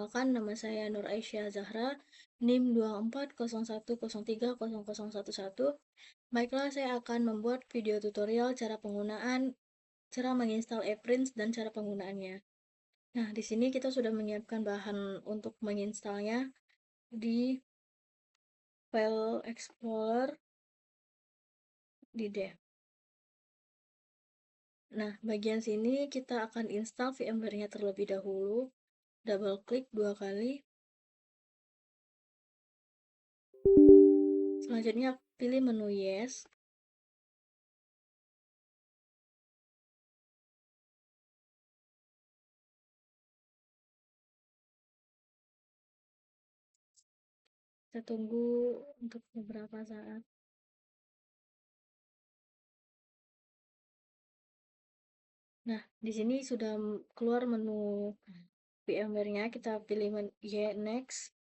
Perkenalkan, nama saya Nur Aisyah Zahra, NIM 2401030011. Baiklah, saya akan membuat video tutorial cara menginstal ePrints dan cara penggunaannya. Nah, di sini kita sudah menyiapkan bahan untuk menginstalnya di File Explorer di Dev. Nah, bagian sini kita akan install VMware-nya terlebih dahulu. Double klik 2 kali. Selanjutnya pilih menu Yes. Kita tunggu untuk beberapa saat. Nah, di sini sudah keluar menu VMware-nya. Kita pilih Next.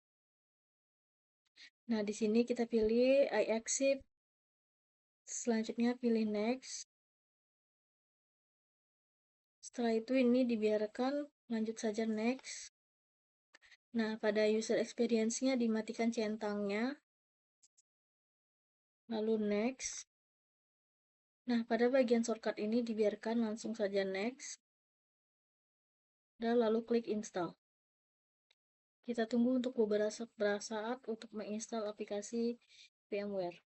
Nah, di sini kita pilih I accept. Selanjutnya pilih Next. Setelah itu ini dibiarkan, lanjut saja Next. Nah, pada user experience-nya dimatikan centangnya. Lalu Next. Nah, pada bagian shortcut ini dibiarkan langsung saja Next. Dan lalu klik Install. Kita tunggu untuk beberapa saat untuk menginstal aplikasi VMware.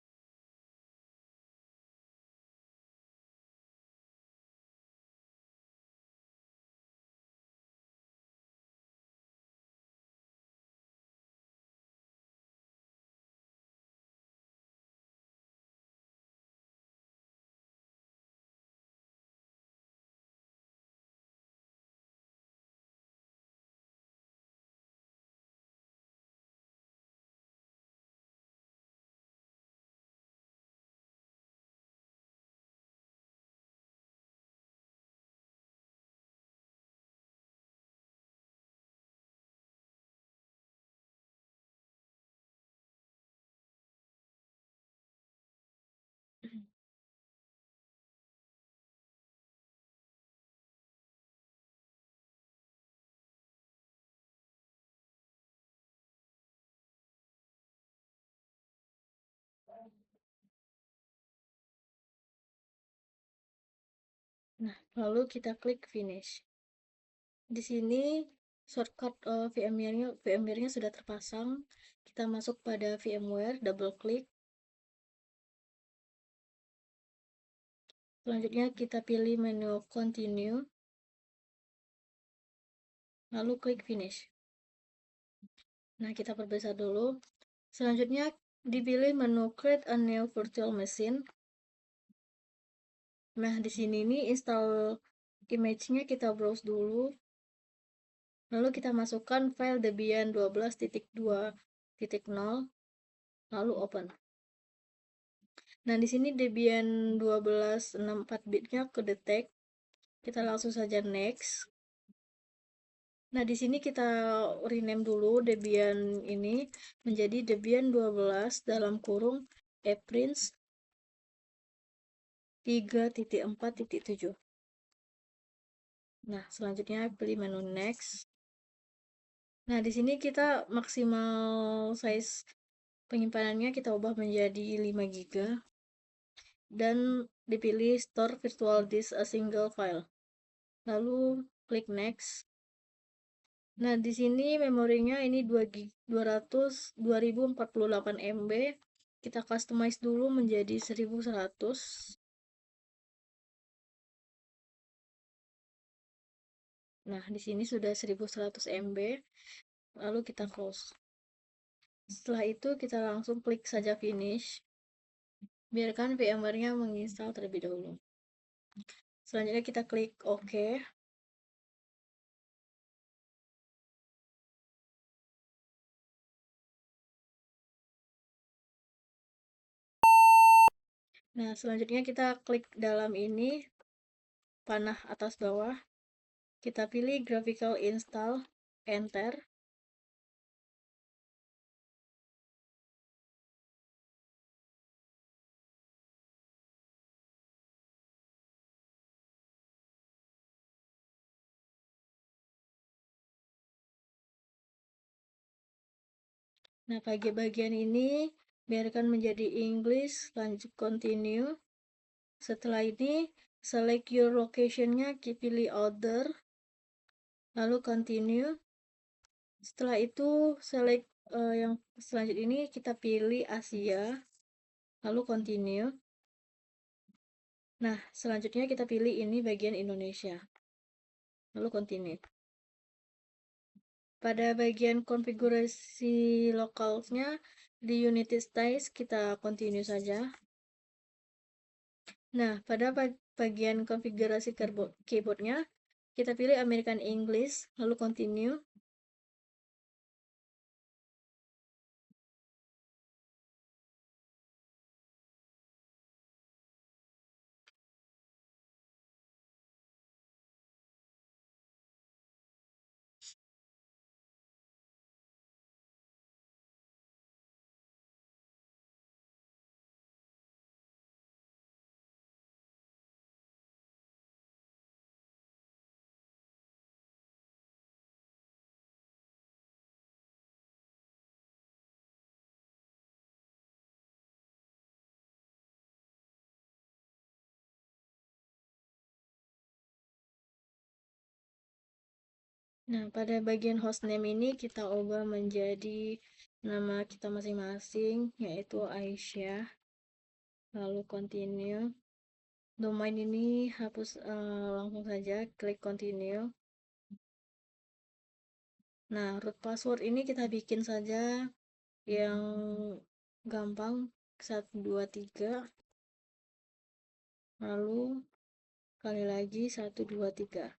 Nah, lalu kita klik Finish. Di sini shortcut VMware-nya sudah terpasang. Kita masuk pada VMware, double klik. Selanjutnya kita pilih menu Continue. Lalu klik Finish. Nah, kita perbesar dulu. Selanjutnya dipilih menu Create a New Virtual Machine. Nah, di sini nih install image-nya kita browse dulu. Lalu kita masukkan file Debian 12.2.0, lalu open. Nah, di sini Debian 1264-bitnya kedetek. Kita langsung saja next. Nah, di sini kita rename dulu Debian ini menjadi Debian 12 dalam kurung ePrints 3.4.7. Nah, selanjutnya pilih menu next. Nah, di sini kita maksimal size penyimpanannya kita ubah menjadi 5 GB dan dipilih store virtual disk a single file. Lalu klik next. Nah, di sini memorinya ini 2048 MB. Kita customize dulu menjadi 1100. Nah, di sini sudah 1100 MB. Lalu kita close. Setelah itu kita langsung klik saja finish. Biarkan VMware-nya menginstal terlebih dahulu. Selanjutnya kita klik OK. Nah, selanjutnya kita klik dalam ini, panah atas bawah. Kita pilih graphical install, enter. Nah, bagian ini biarkan menjadi English, lanjut continue. Setelah ini, select your location-nya, pilih order, lalu continue. Setelah itu, select yang selanjutnya ini kita pilih Asia, lalu continue. Nah, selanjutnya kita pilih ini bagian Indonesia, lalu continue. Pada bagian konfigurasi lokalnya di United States kita continue saja. Nah, pada bagian konfigurasi keyboardnya kita pilih American English, lalu continue. Nah, pada bagian hostname ini kita ubah menjadi nama kita masing-masing, yaitu Aisyah, lalu continue. Domain ini hapus langsung saja, klik continue. Nah, root password ini kita bikin saja yang gampang, 123, lalu kali lagi 123.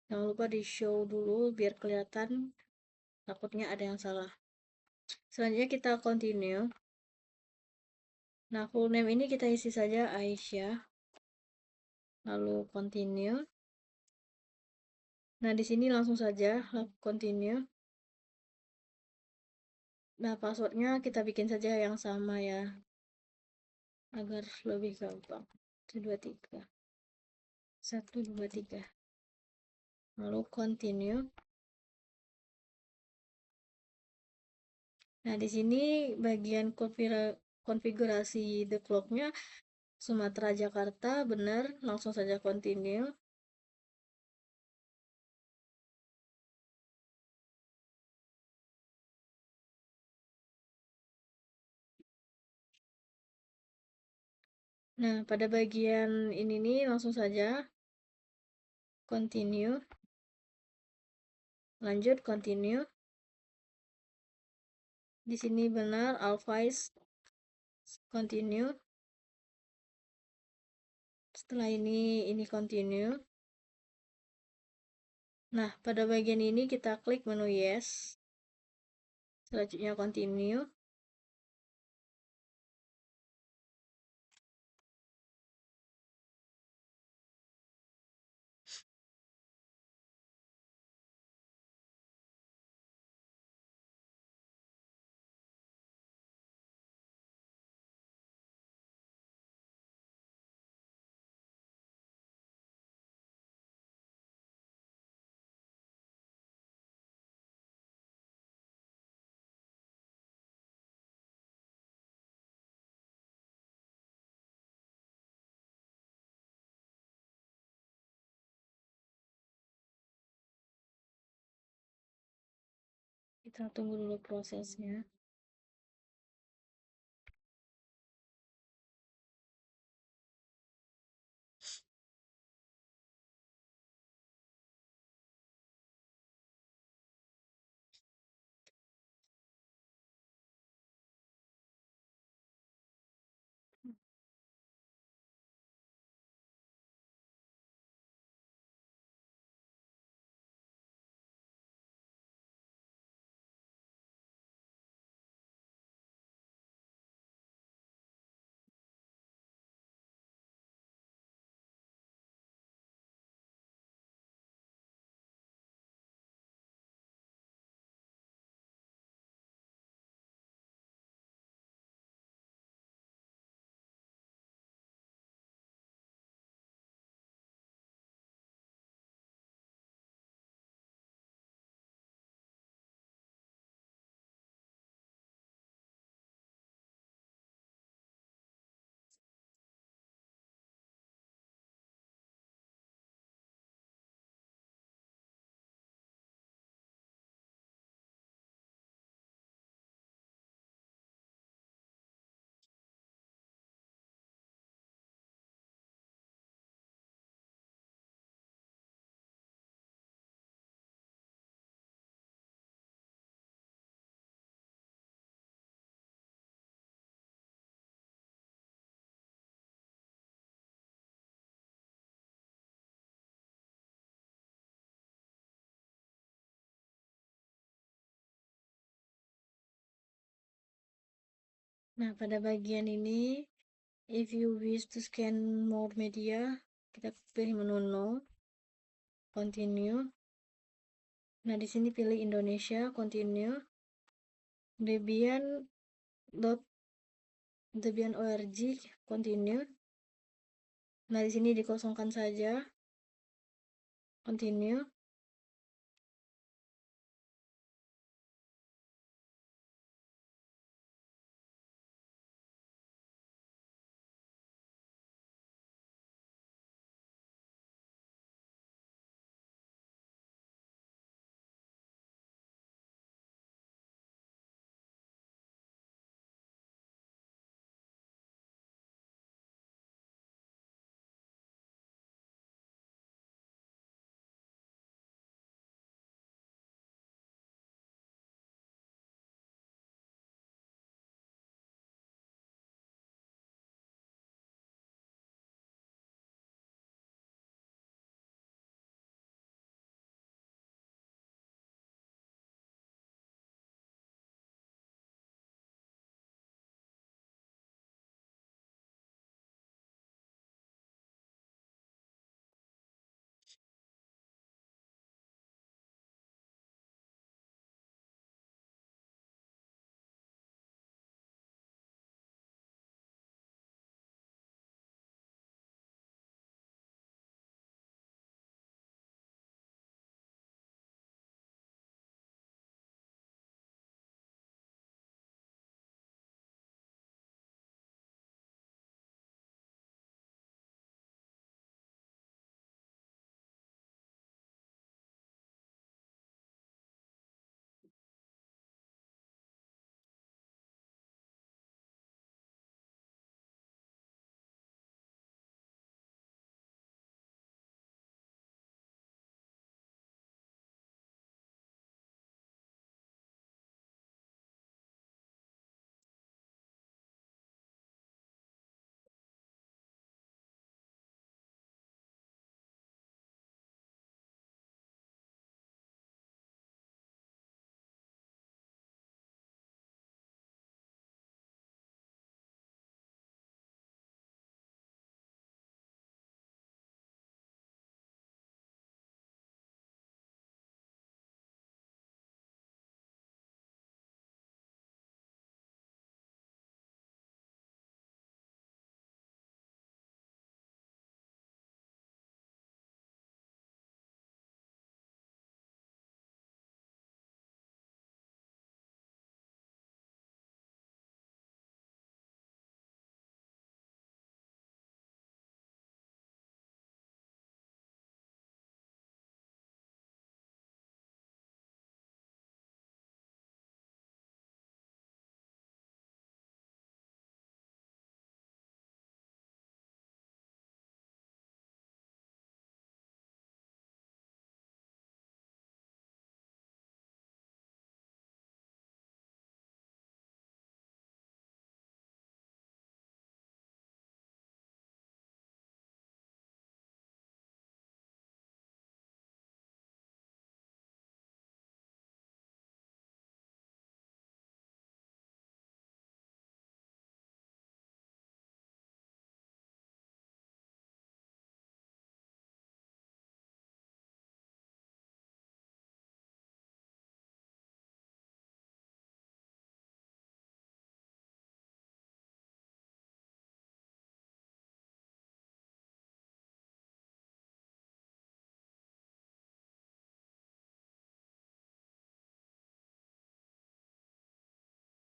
Jangan lupa di show dulu biar kelihatan, takutnya ada yang salah. Selanjutnya kita continue. Nah, full name ini kita isi saja Aisyah, lalu continue. Nah, di sini langsung saja continue. Nah, passwordnya kita bikin saja yang sama ya, agar lebih gampang. 123. 123. Lalu continue. Nah, di sini bagian konfigurasi the clock-nya Sumatera Jakarta benar, langsung saja continue. Nah, pada bagian ini nih langsung saja continue. Lanjut continue. Di sini benar Alphys continue. Setelah ini continue. Nah, pada bagian ini kita klik menu yes. Selanjutnya continue. Kita tunggu dulu prosesnya. Nah, pada bagian ini, if you wish to scan more media, kita pilih menu no, continue. Nah, di sini pilih Indonesia, continue. Debian Debian.org, continue. Nah, di sini dikosongkan saja, continue.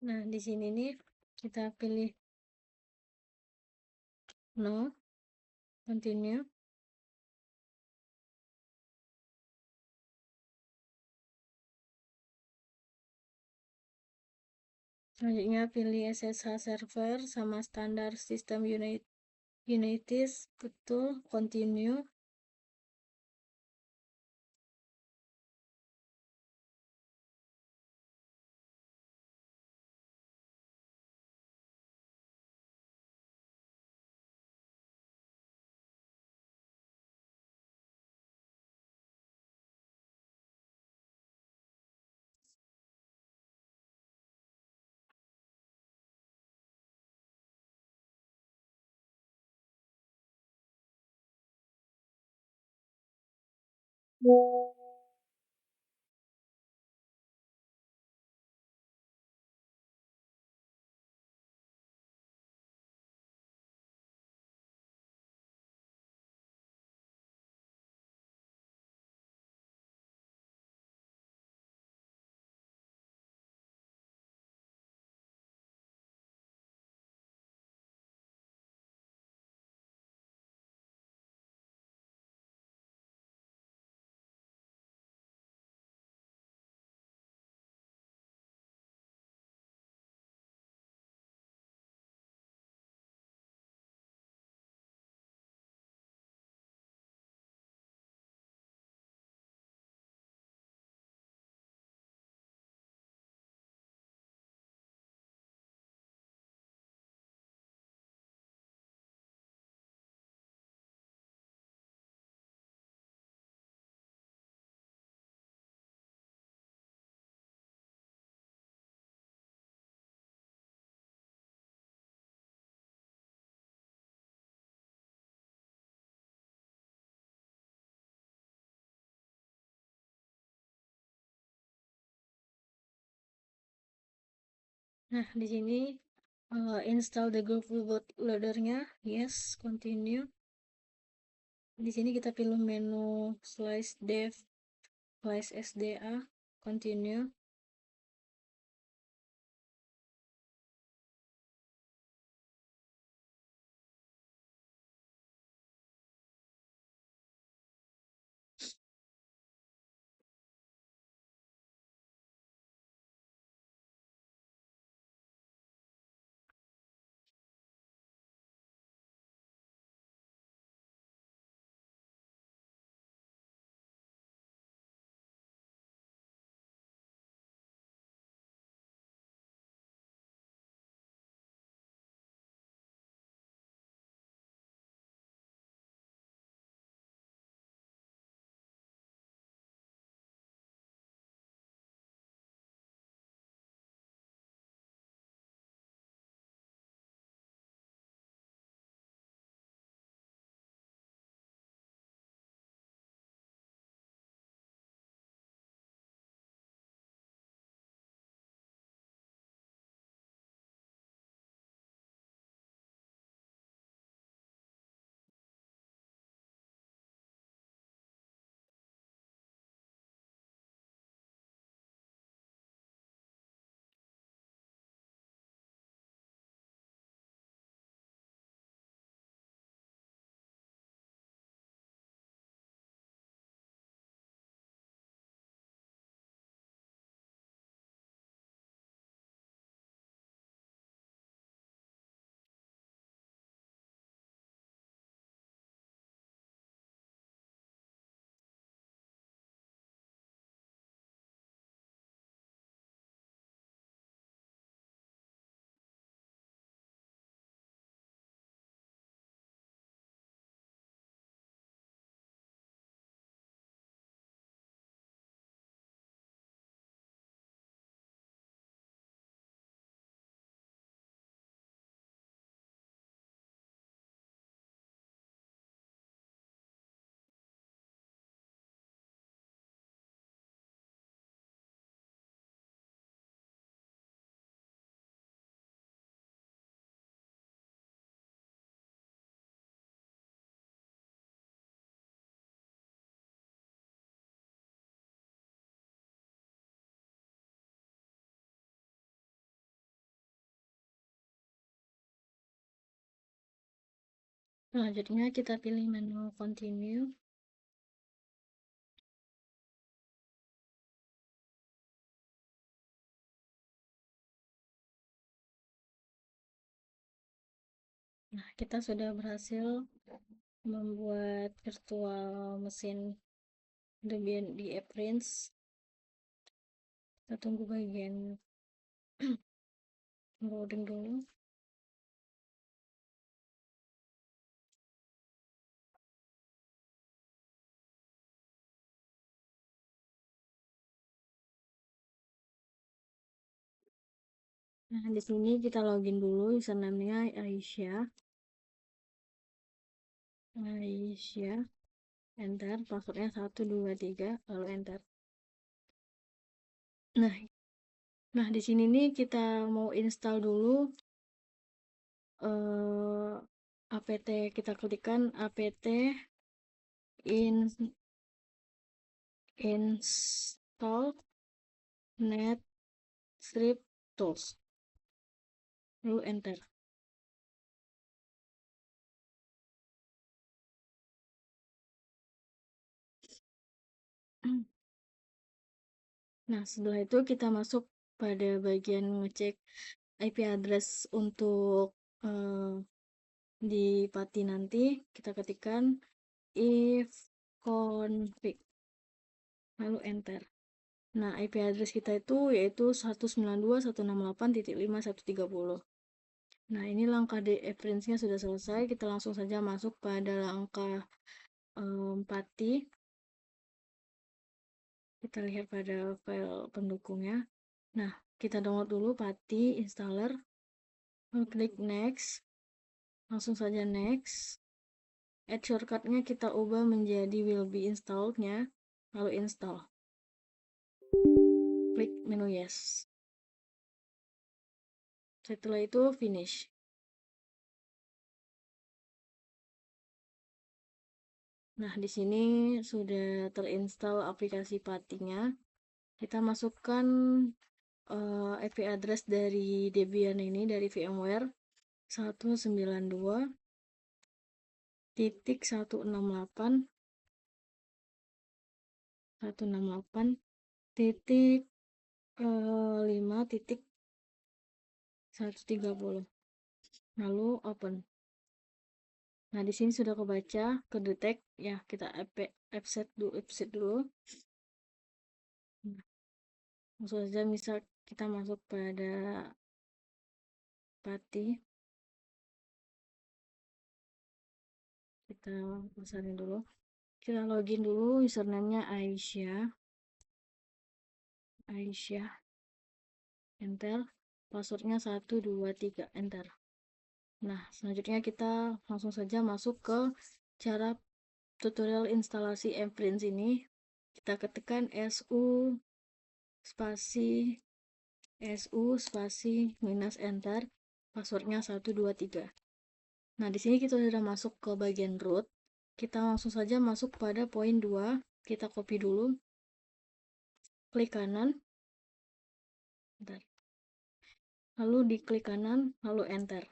Nah, di sini nih kita pilih no, continue. Selanjutnya pilih SSH server sama standar sistem Unitis, betul, continue. Nah, di sini install the Google bootloader-nya. Yes, continue. Di sini kita pilih menu slice dev slice SDA, continue. Selanjutnya kita pilih menu continue. Nah, kita sudah berhasil membuat virtual mesin Debian di AppRange. Kita tunggu bagian loading dulu. Nah, di sini kita login dulu, username-nya Aisyah. enter, passwordnya 123, lalu enter. Nah di sini nih kita mau install dulu apt, kita ketikkan apt install netstrip tools, lalu enter. Nah setelah itu kita masuk pada bagian ngecek IP address untuk di PATI nanti. Kita ketikkan if config, lalu enter. Nah IP address kita itu yaitu 192.168.5.130. Nah ini langkah dereference-nya sudah selesai. Kita langsung saja masuk pada langkah PATI. Kita lihat pada file pendukungnya. Nah kita download dulu PATI installer, lalu klik next, langsung saja next. Add shortcut-nya kita ubah menjadi will be installed-nya, lalu install. Klik menu yes. Setelah itu finish. Nah, di sini sudah terinstall aplikasi PATI-nya. Kita masukkan IP address dari Debian ini, dari VMware 168.168.5.130. Lalu open. Nah, di sini sudah kebaca, kedetek ya, kita offset dulu. Langsung saja misal kita masuk pada PATI. Kita pesanin dulu. Kita login dulu, username-nya Aisyah, enter. Passwordnya 123, enter. Nah, selanjutnya kita langsung saja masuk ke cara tutorial instalasi Mprints ini. Kita ketikkan su minus enter, passwordnya 123. Nah, di sini kita sudah masuk ke bagian root. Kita langsung saja masuk pada poin 2. Kita copy dulu. Klik kanan. Bentar. Lalu diklik kanan, lalu enter.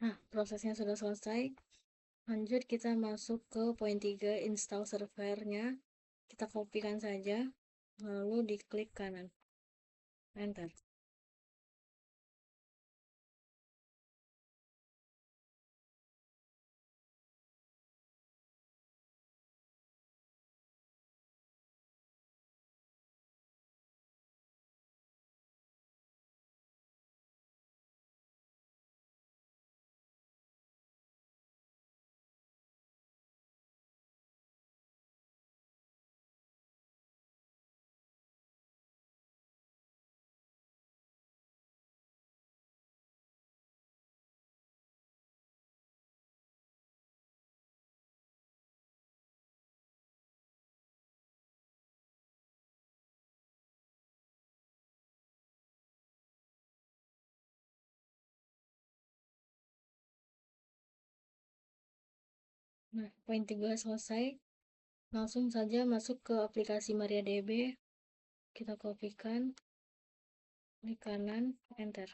Nah, prosesnya sudah selesai. Lanjut kita masuk ke poin 3, install servernya. Kita kopikan saja, lalu diklik kanan, enter. Nah, poin 3 selesai. Langsung saja masuk ke aplikasi MariaDB. Kita kopikan, klik kanan, enter.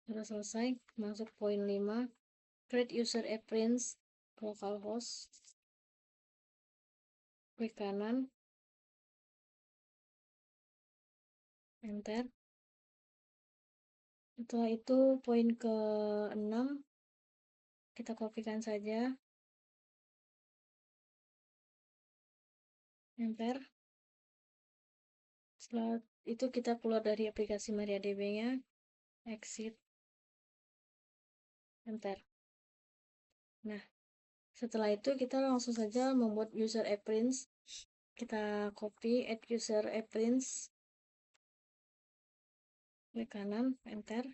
Sudah selesai. Masuk poin 5, create user appearance localhost. Klik kanan, enter. Setelah itu poin ke-6 kita kopikan saja, enter. Setelah itu kita keluar dari aplikasi MariaDB-nya, exit, enter. Nah, setelah itu kita langsung saja membuat user appearance. Kita copy add user appearance, klik kanan, enter.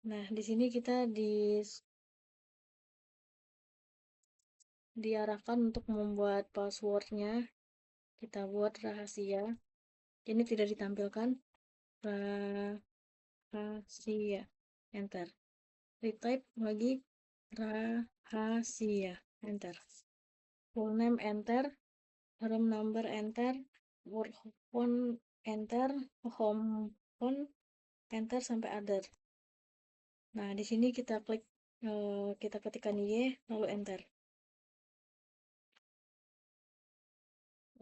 Nah, di sini kita diarahkan untuk membuat passwordnya. Kita buat rahasia. Ini tidak ditampilkan. Rahasia, enter. Retype lagi, rahasia, enter. Full name, enter. Room number, enter. Work phone, enter. Home phone, enter sampai other. Nah, di sini kita klik, kita ketikkan Y, lalu enter.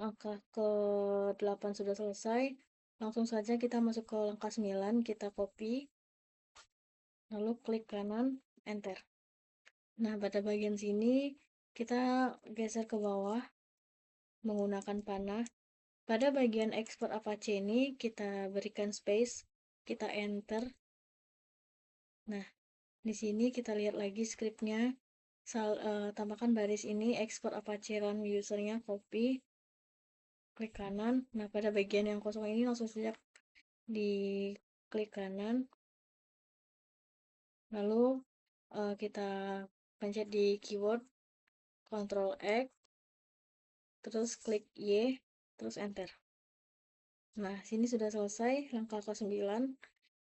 Langkah ke-8 sudah selesai. Langsung saja kita masuk ke langkah 9, kita copy, lalu klik kanan, enter. Nah, pada bagian sini kita geser ke bawah menggunakan panah. Pada bagian export Apache ini kita berikan space, kita enter. Nah, di sini kita lihat lagi scriptnya. Tambahkan baris ini, export Apache run usernya, copy, klik kanan. Nah, pada bagian yang kosong ini langsung saja di klik kanan, lalu kita pencet di keyword, Ctrl X, terus klik Y, terus enter. Nah, sini sudah selesai langkah ke-9,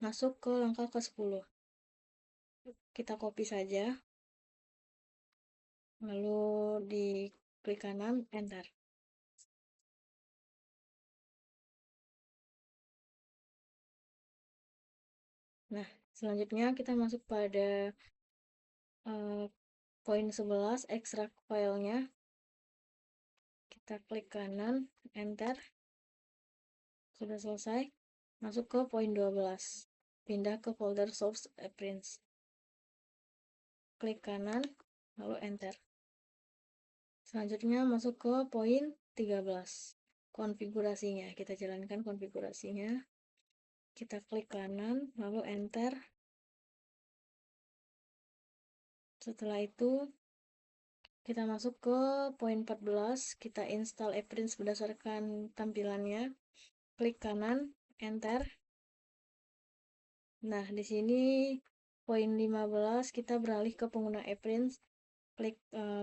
masuk ke langkah ke-10. Kita copy saja, lalu di klik kanan, enter. Nah, selanjutnya kita masuk pada poin 11, extract filenya. Kita klik kanan, enter. Sudah selesai. Masuk ke poin 12. Pindah ke folder source appearance. Klik kanan, lalu enter. Selanjutnya masuk ke poin 13. Konfigurasinya. Kita jalankan konfigurasinya. Kita klik kanan, lalu enter. Setelah itu, kita masuk ke poin 14. Kita install appearance berdasarkan tampilannya. Klik kanan, enter. Nah, di sini poin 15 kita beralih ke pengguna appearance. Klik,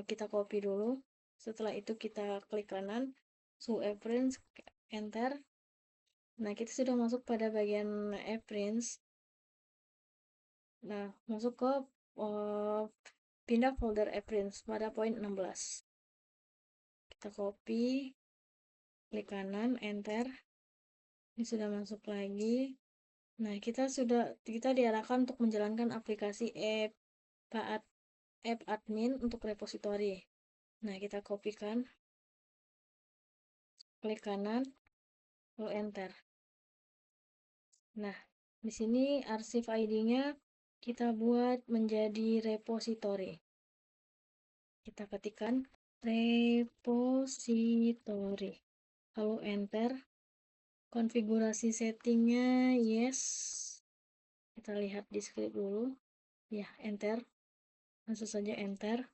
kita copy dulu. Setelah itu kita klik kanan, show appearance, enter. Nah, kita sudah masuk pada bagian appearance. Nah, masuk ke pindah folder appearance pada poin 16. Kita copy, klik kanan, enter. Ini sudah masuk lagi. Nah, kita diarahkan untuk menjalankan aplikasi app admin untuk repository. Nah, kita kopikan, klik kanan, lalu enter. Nah, di sini arsip ID-nya kita buat menjadi repository. Kita ketikkan repository, lalu enter. Konfigurasi settingnya yes. Kita lihat di script dulu. Ya, enter. Langsung saja enter.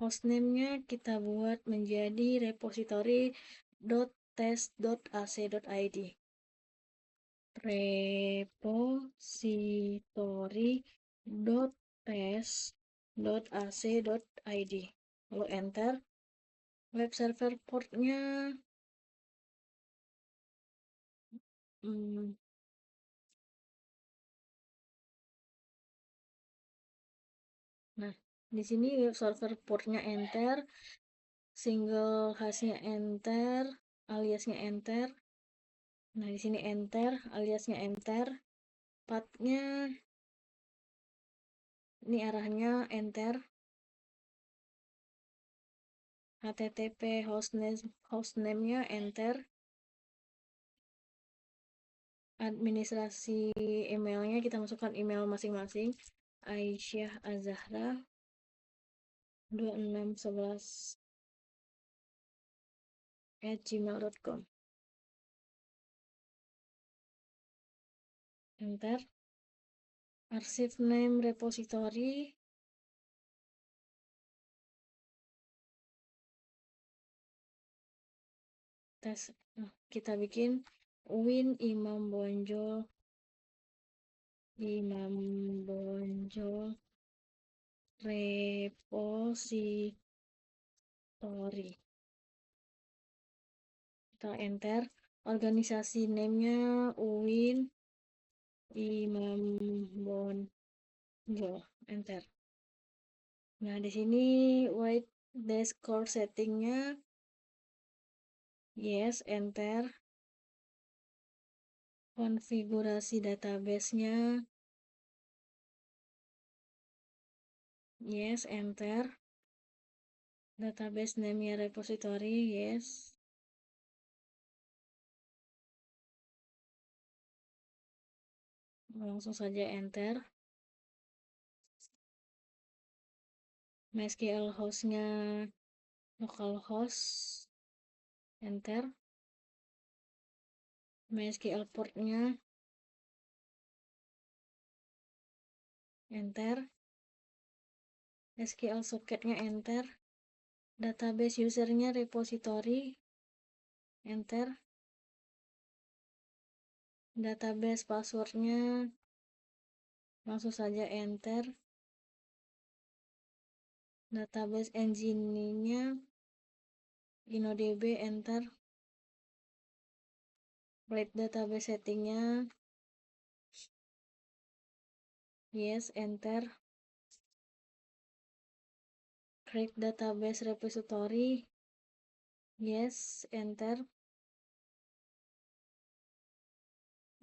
Hostname-nya kita buat menjadi repository.test.ac.id. repository.test.ac.id. Lalu enter. Web server portnya nah, di sini web server portnya enter, single hashnya enter, aliasnya enter. Nah, di sini enter, aliasnya enter, pathnya ini arahnya enter, http hostname-nya enter, administrasi emailnya kita masukkan email masing-masing. Aisyah Azahra 2611@gmail.com. Enter. Arsip name repository tes. Kita bikin Win Imam Bonjol repository. Kita enter. Organisasi name-nya Uin Imam Bonjol. Enter. Nah, di sini white dashboard settingnya yes, enter. Konfigurasi database-nya yes, enter. Database name-nya repository yes. Langsung saja enter. MySQL host-nya localhost, enter. MySQL port-nya enter. SQL socket-nya enter. Database user-nya repository enter. Database password-nya langsung saja enter. Database engine-nya InnoDB enter. Create database setting-nya yes, enter. Create database repository yes, enter.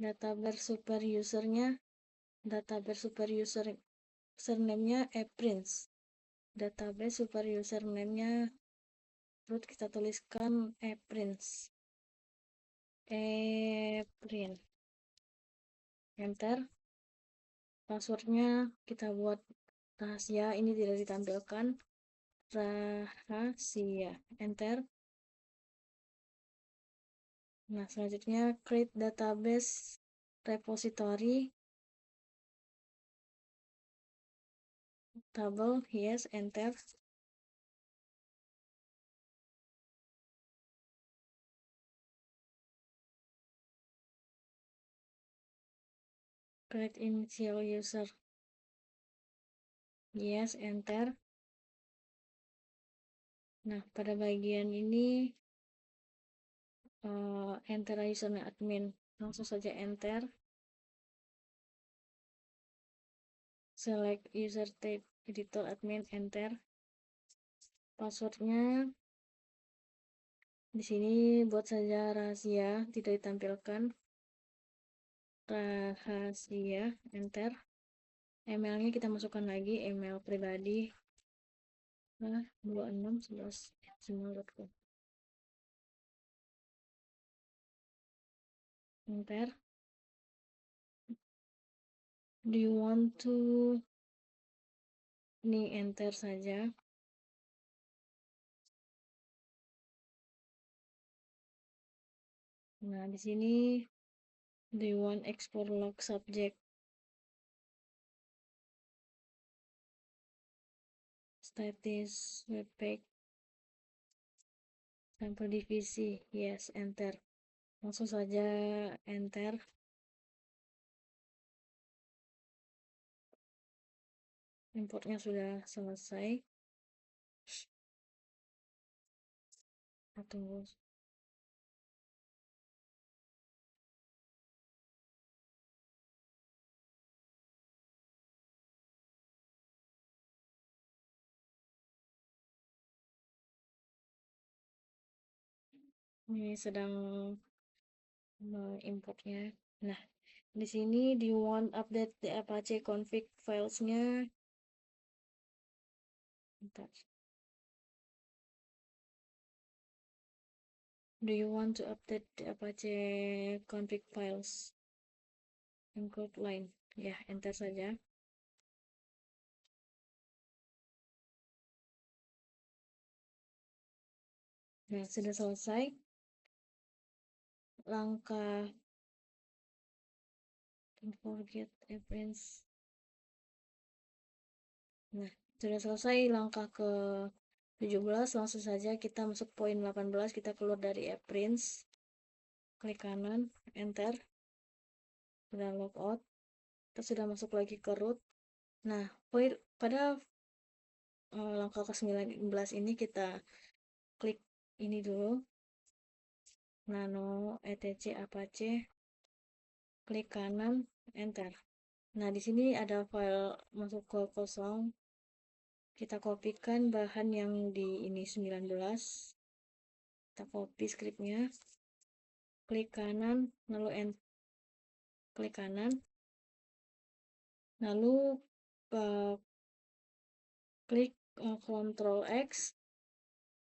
Database super user-nya username-nya Prince. Database super username-nya perlu kita tuliskan Prince. Enter. Passwordnya kita buat rahasia, ini tidak ditampilkan. Rahasia. Enter. Nah, selanjutnya create database repository table yes, enter. Create initial user yes, enter. Nah, pada bagian ini enter username admin, langsung saja enter. Select user type editor admin, enter. Passwordnya di sini buat saja rahasia, tidak ditampilkan. Rahasia, enter. Emailnya kita masukkan lagi, email pribadi 2611@gmail.com. Enter. Do you want to ini enter saja. Nah, di sini do you want export log subject status webpack sampel divisi yes, enter. Langsung saja enter. Importnya sudah selesai. Tunggu. Ini sedang importnya. Nah, di sini do you want update the Apache config files-nya. Bentar. Do you want to update the Apache config files? include line. Ya, enter saja. Nah, sudah selesai langkah don't forget reference. Nah, sudah selesai langkah ke 17, langsung saja kita masuk poin 18, kita keluar dari reference, klik kanan, enter, sudah logout, kita sudah masuk lagi ke root. Nah, poin pada langkah ke 19 ini kita klik ini dulu, nano etc apache, klik kanan, enter. Nah, di sini ada file masuk ke kosong. Kita kopikan bahan yang di ini 19. Kita copy scriptnya. Klik kanan, lalu klik kanan. Lalu klik Ctrl X,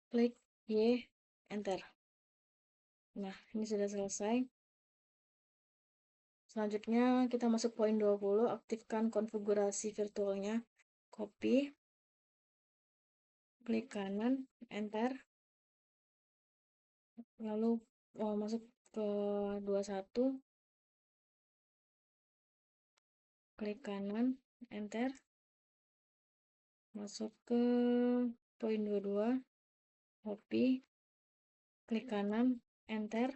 klik Y, enter. Nah, ini sudah selesai. Selanjutnya kita masuk poin 20, aktifkan konfigurasi virtualnya. Copy, klik kanan, enter. Lalu masuk ke 21, klik kanan, enter. Masuk ke poin 22, copy, klik kanan, enter.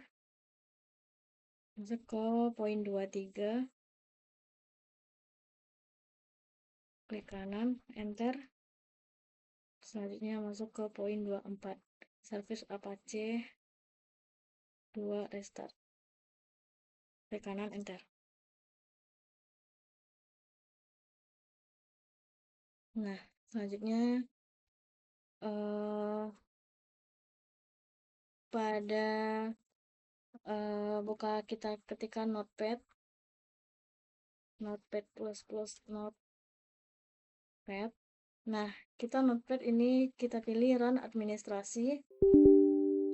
Masuk ke poin 23, klik kanan, enter. Selanjutnya masuk ke poin 24, service apache 2 restart. Klik kanan, enter. Nah, selanjutnya pada buka, kita ketikkan notepad notepad. Nah, kita notepad ini kita pilih run administrasi,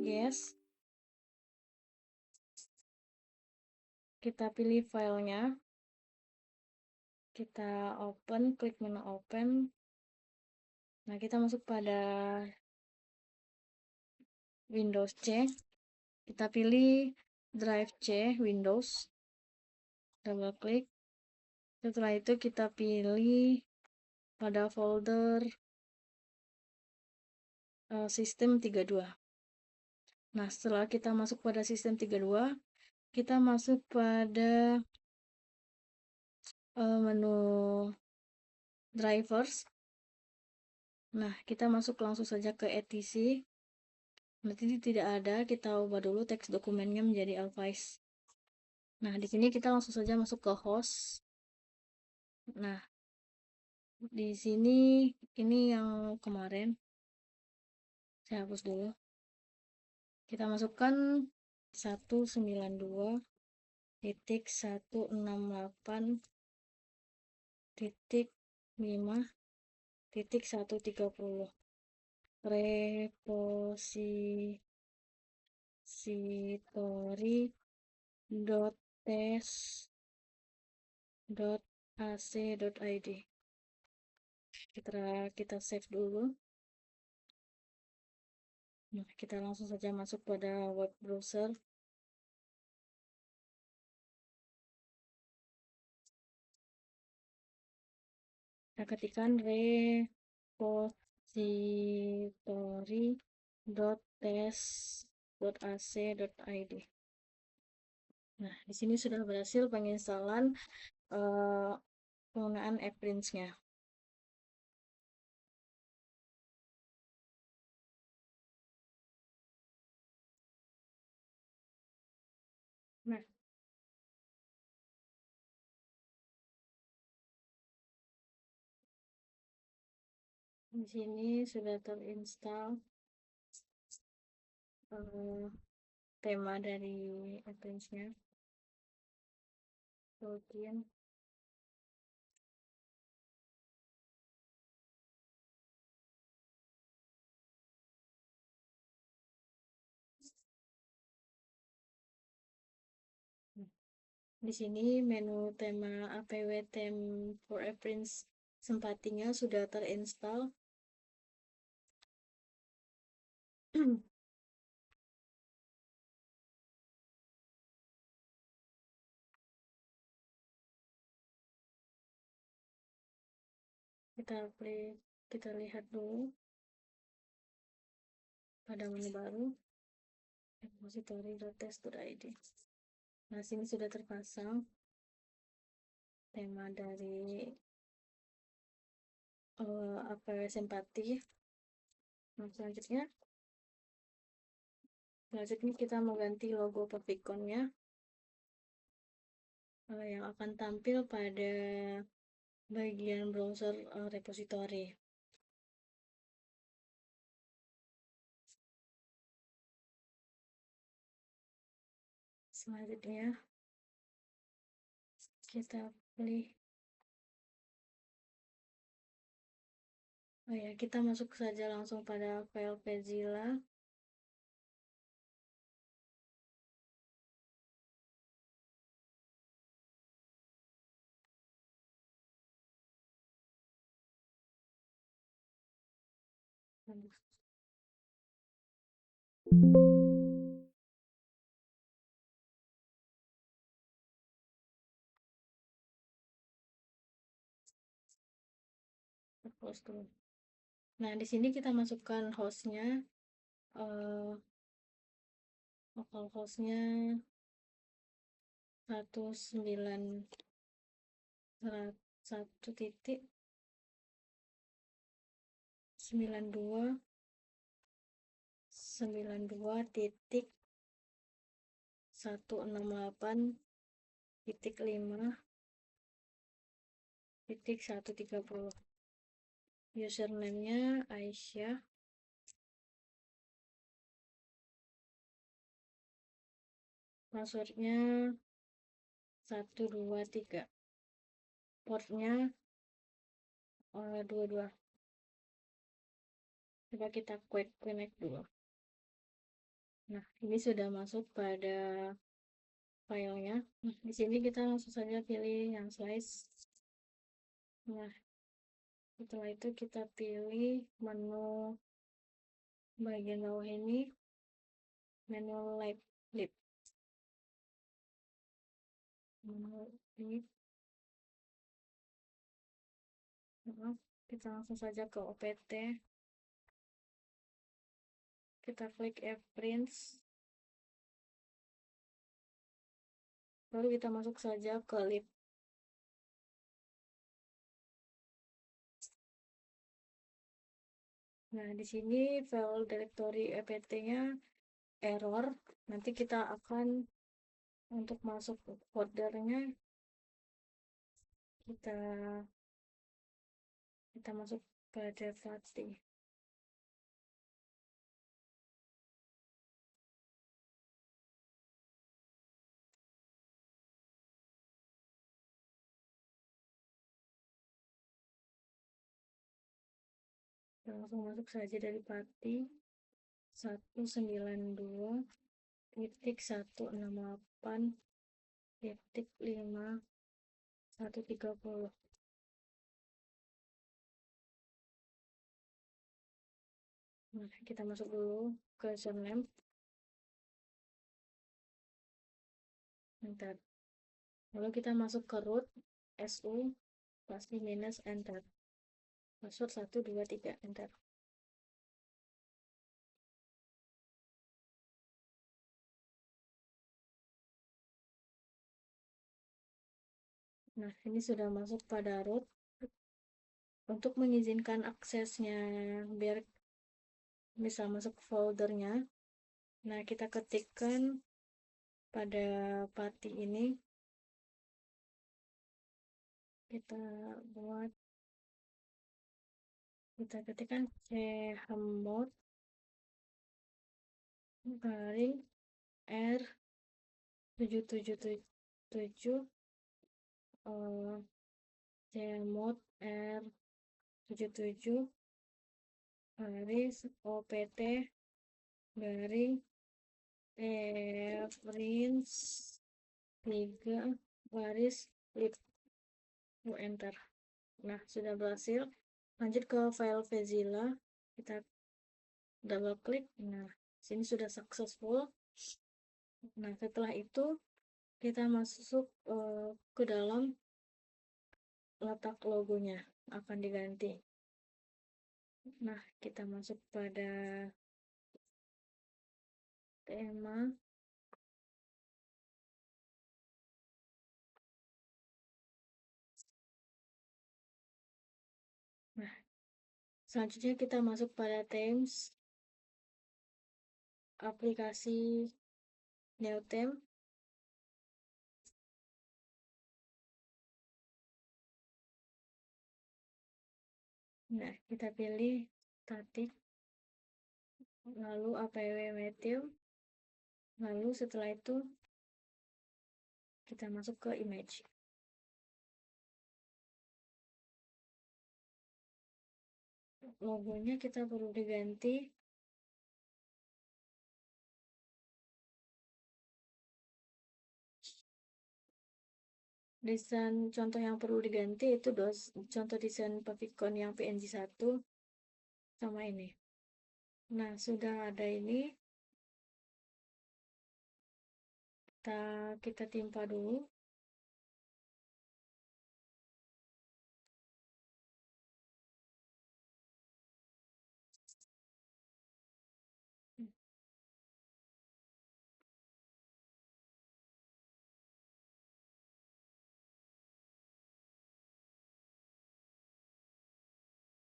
yes. Kita pilih filenya, kita open, klik menu open. Nah, kita masuk pada Windows C, kita pilih drive C Windows, double klik. Setelah itu kita pilih pada folder sistem 32. Nah, setelah kita masuk pada sistem 32, kita masuk pada menu drivers. Nah, kita masuk langsung saja ke etc. Nanti tidak ada, kita ubah dulu teks dokumennya menjadi Alphys. Nah, di sini kita langsung saja masuk ke host. Nah, di sini ini yang kemarin. Saya hapus dulu. Kita masukkan 192.168.5.130 repository.test.ac.id. Kita save dulu. Nah, kita langsung saja masuk pada web browser. Kita ketikkan repository.test.ac.id. Nah, di sini sudah berhasil penginstalan penggunaan AppRinse-nya. Nah, di sini sudah terinstall tema dari AppRinse-nya. Login. Di sini menu tema APW Theme for Prince Sempatinya sudah terinstall. Kita lihat dulu pada menu baru repository.test.id. Nah, sini sudah terpasang tema dari APW Simpati. Nah, selanjutnya kita mau ganti logo Paviconnya yang akan tampil pada bagian browser repository. Selanjutnya kita pilih kita masuk saja langsung pada file Pagezilla. Nah, di sini kita masukkan hostnya, localhost-nya 192.168.5.130. Username-nya Aisyah. Password-nya 123. Port-nya 22. Coba kita connect dulu. Nah, ini sudah masuk pada filenya. Nah, di sini kita langsung saja pilih yang slice. Nah, setelah itu kita pilih menu bagian bawah ini, menu lip. Kita langsung saja ke OPT. Kita klik Prince. Lalu kita masuk saja ke lip. Nah, di sini file directory EPT-nya error. Nanti kita akan untuk masuk foldernya kita masuk pada Fati. Kita langsung masuk saja dari Pati 192.168.5.130. Nah, kita masuk dulu ke username. Enter. Lalu kita masuk ke root su pasti minus enter. Password 123 enter. Nah, ini sudah masuk pada root. Untuk mengizinkan aksesnya biar bisa masuk foldernya, nah kita ketikkan pada Pati ini, kita ketikkan chmod garing R777 chmod R77 garis opt garing Prince 3 baris lip, enter. Nah, sudah berhasil. Lanjut ke file Fezilla, kita double klik. Nah, sini sudah successful. Nah, setelah itu kita masuk ke dalam letak logonya akan diganti. Nah, kita masuk pada tema. Nah, selanjutnya kita masuk pada themes, aplikasi new theme. Nah, kita pilih static, lalu apw medium, lalu setelah itu kita masuk ke image. Logonya kita perlu diganti. Desain contoh yang perlu diganti itu contoh desain favicon yang PNG 1 sama ini. Nah, sudah ada ini. Kita timpa dulu.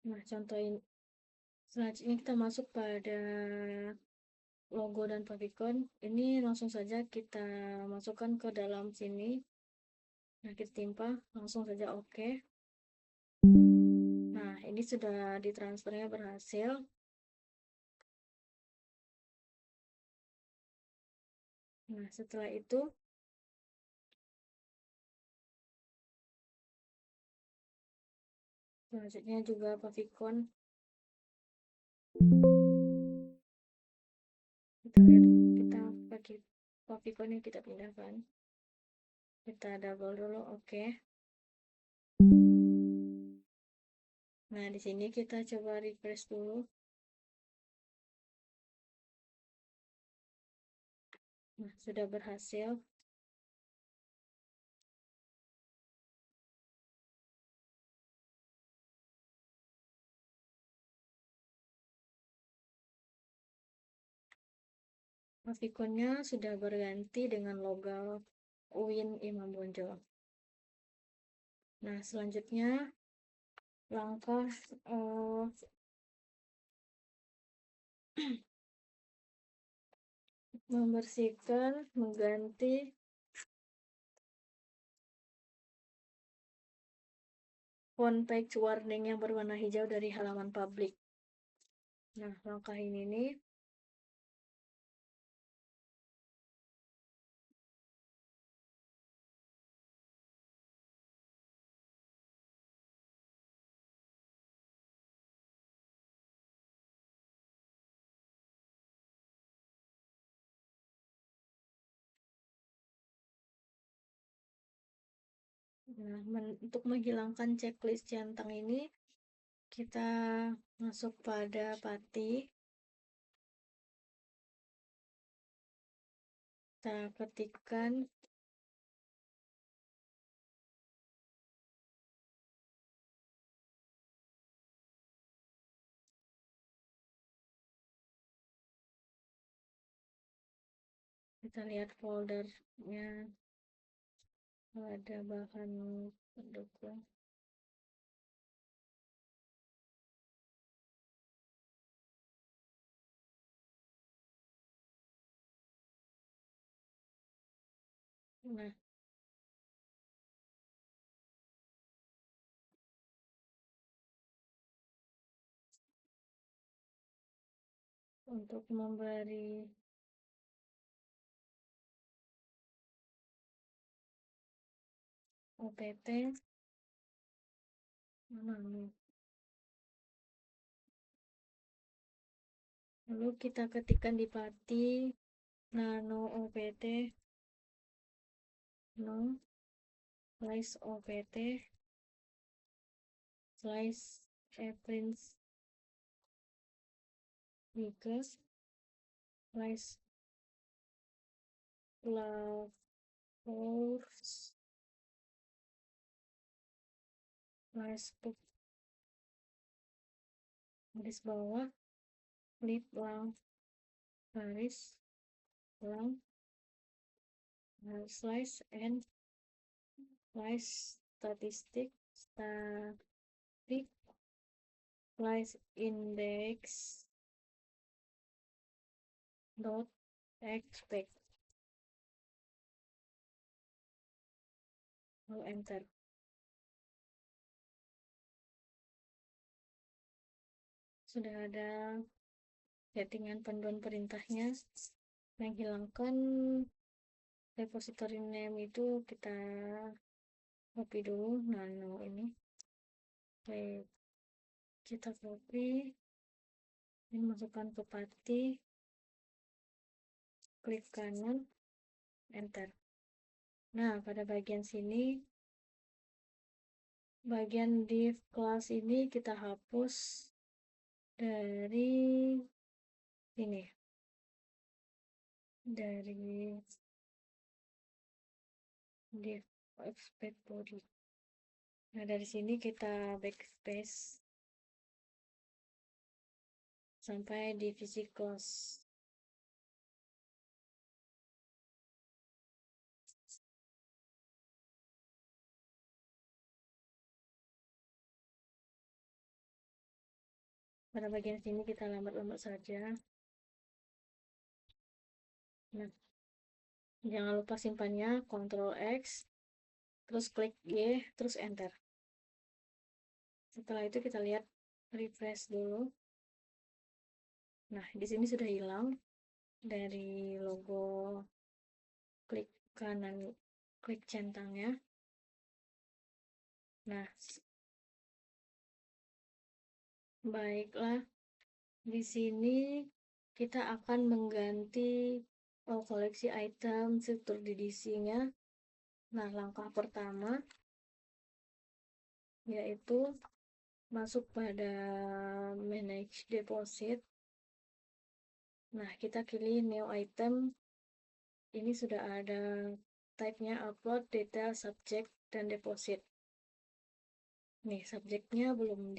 Nah, contoh ini. Selanjutnya kita masuk pada logo dan favicon. Ini langsung saja kita masukkan ke dalam sini. Nah, kita timpa, langsung saja oke. Nah, ini sudah ditransfernya berhasil. Nah, setelah itu selanjutnya juga favicon. Kita lihat, kita pakai favicon yang kita pindahkan. Kita double dulu, oke. Nah, di sini kita coba refresh dulu. Nah, sudah berhasil. Favicon-nya sudah berganti dengan logo UIN Imam Bonjol. Nah, selanjutnya langkah membersihkan, mengganti font page warning yang berwarna hijau dari halaman publik. Nah, langkah ini nih. Nah, untuk menghilangkan checklist centang ini, kita masuk pada pati. Kita ketikkan kita lihat foldernya, ada bahan pendukung. Nah, untuk memberi OPT mana nih? Lalu kita ketikkan di pati nano OPT no. slice opt slice reference because slice flavors slice book garis bawah flip lang garis lang slice and slice statistic slice index dot expect lalu enter. Sudah ada settingan panduan perintahnya. Menghilangkan repository name itu kita copy dulu nano ini. Oke, kita copy ini, masukkan ke pati, klik kanan, enter. Nah, pada bagian sini, bagian div class ini kita hapus dari ini, dari div expect body. Nah, dari sini kita backspace sampai divisi close. Pada bagian sini kita lambat-lambat saja. Nah, jangan lupa simpannya, Ctrl X, terus klik Y, terus enter. Setelah itu kita lihat, refresh dulu. Nah, di sini sudah hilang dari logo klik kanan, klik centangnya. Nah, baiklah. Di sini kita akan mengganti koleksi item struktur DDC-nya. Nah, langkah pertama yaitu masuk pada manage deposit. Nah, kita pilih new item. Ini sudah ada type-nya upload, detail, subject, dan deposit. Nih, subjeknya belum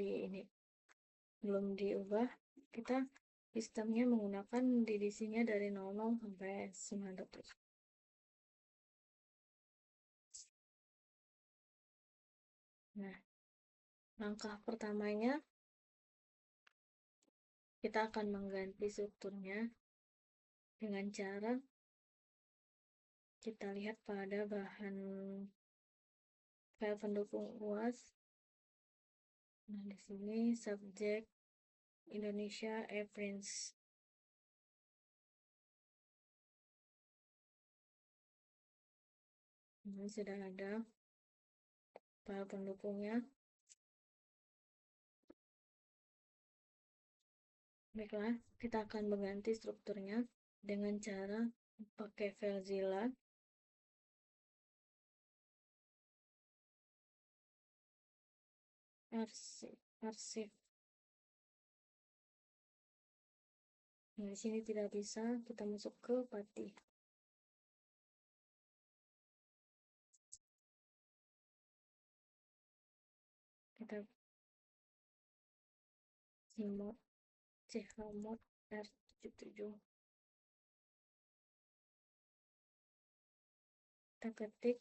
diubah. Kita sistemnya menggunakan DDC-nya dari 00 sampai 900. Nah, langkah pertamanya kita akan mengganti strukturnya dengan cara kita lihat pada bahan file pendukung UAS. Nah, di sini subjek Indonesia reference. Ini sudah ada file pendukungnya. Baiklah, kita akan mengganti strukturnya dengan cara pakai FileZilla. Arsip. Nah, di sini tidak bisa, kita masuk ke pati. Kita chmod R77. Kita ketik,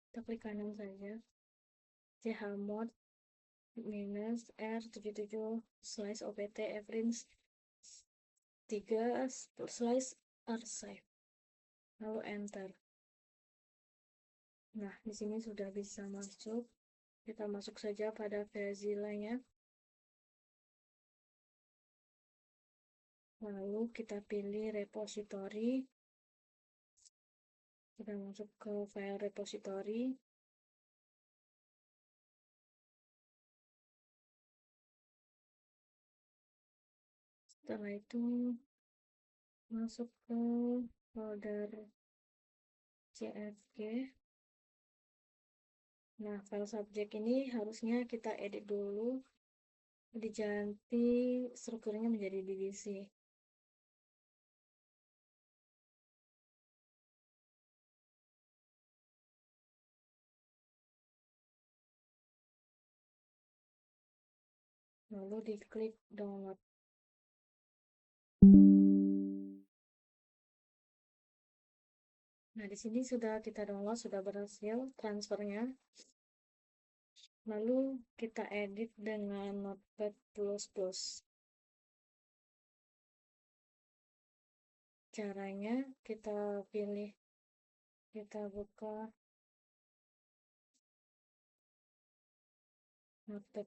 kita klik kanan saja, chmod minus R77 slice opt reference 3 slice archive, lalu enter. Nah, di sini sudah bisa masuk. Kita masuk saja pada FileZilla-nya. Lalu kita pilih repository. Kita masuk ke file repository. Setelah itu masuk ke folder CFG. Nah, file subjek ini harusnya kita edit dulu, diganti strukturnya menjadi divisi. Lalu diklik download. Nah, di sini sudah kita download, sudah berhasil transfernya. Lalu kita edit dengan Notepad++. Caranya kita pilih, kita buka Notepad++.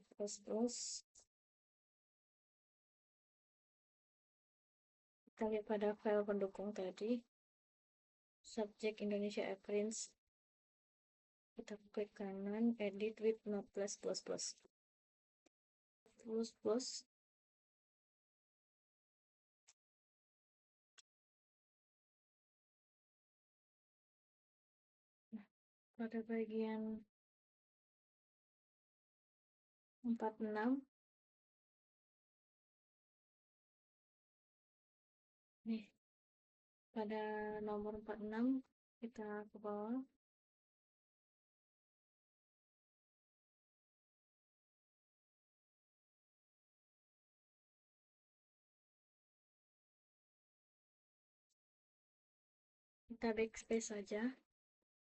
Kita lihat pada file pendukung tadi, subjek Indonesia Airlines. Kita klik kanan, edit with Notepad++. Nah, pada bagian 46, nih, pada nomor 46 kita ke bawah, kita backspace saja.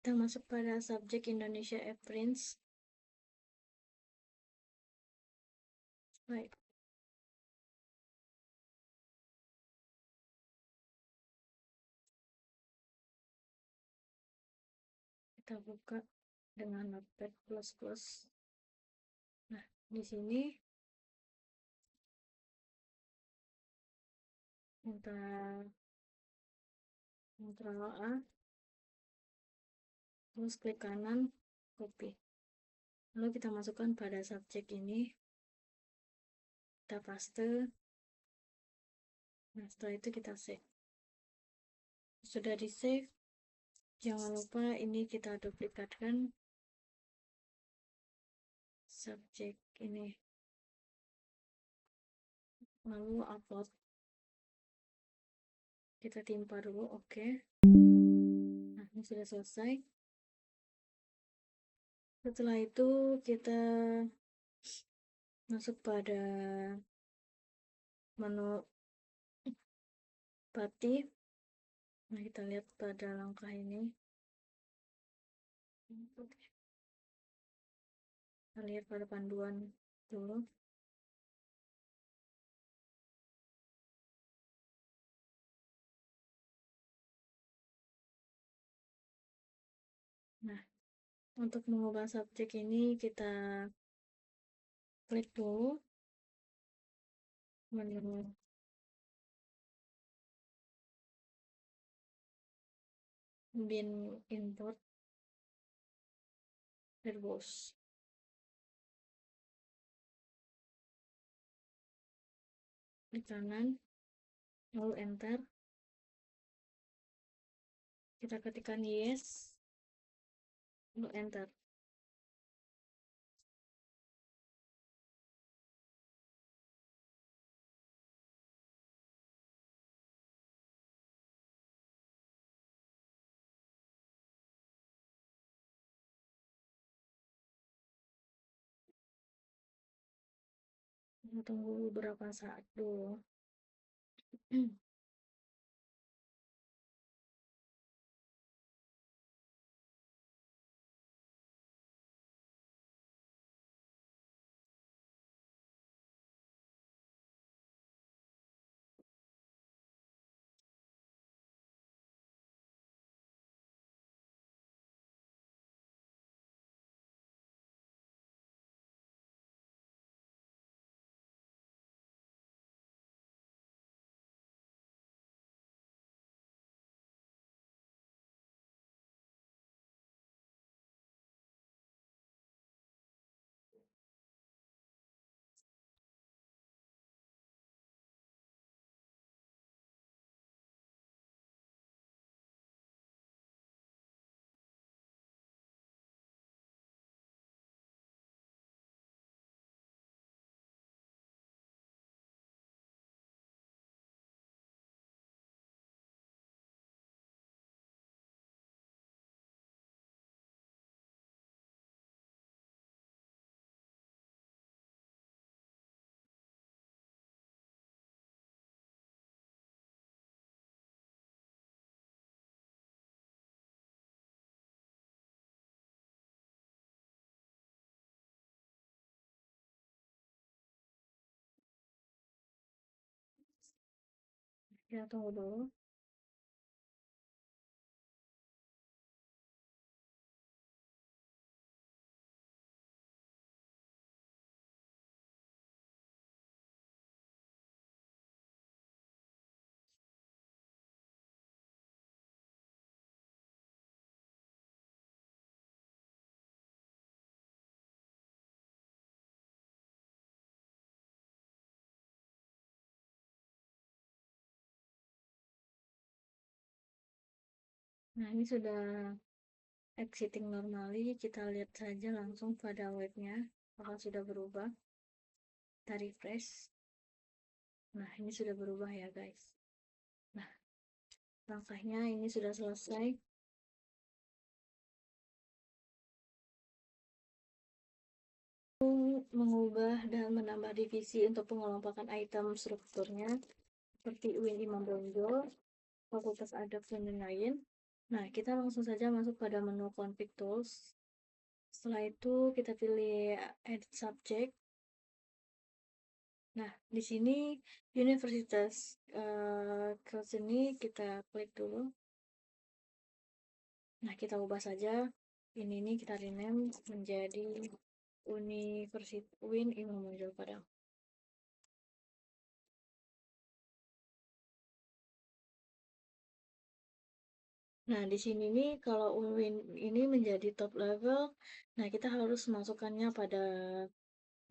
Kita masuk pada subjek Indonesia Airlines. Baik, kita buka dengan Notepad++. Nah, di sini kita Ctrl A, terus klik kanan, copy. Lalu kita masukkan pada subjek ini, kita paste. Nah, setelah itu kita save. Sudah di save, jangan lupa ini kita duplikatkan subjek ini, lalu upload. Kita timpa dulu, oke. Nah, ini sudah selesai. Setelah itu kita masuk pada menu bati. Nah, kita lihat pada langkah ini. Kita lihat pada panduan dulu. Nah, untuk mengubah subjek ini kita klik dulu menu bin import verbose. Di kanan, lalu enter. Kita ketikkan yes, lalu enter. Kita tunggu beberapa saat dulu. Kita tunggu dulu. Nah, ini sudah exiting normally. Kita lihat saja langsung pada webnya apakah sudah berubah. Kita refresh. Nah, ini sudah berubah ya guys. Nah, langkahnya ini sudah selesai. Mengubah dan menambah divisi untuk pengelompokan item strukturnya seperti Win Imam Bonjol, Fakultas Adab dan lain-lain. Nah, kita langsung saja masuk pada menu config tools. Setelah itu kita pilih edit subject. Nah, di sini universitas kelas ini kita klik dulu. Nah, kita ubah saja. Ini kita rename menjadi Universitas Win Imam Bonjol Padang. Nah, di sini nih kalau Win ini menjadi top level, nah kita harus masukkannya pada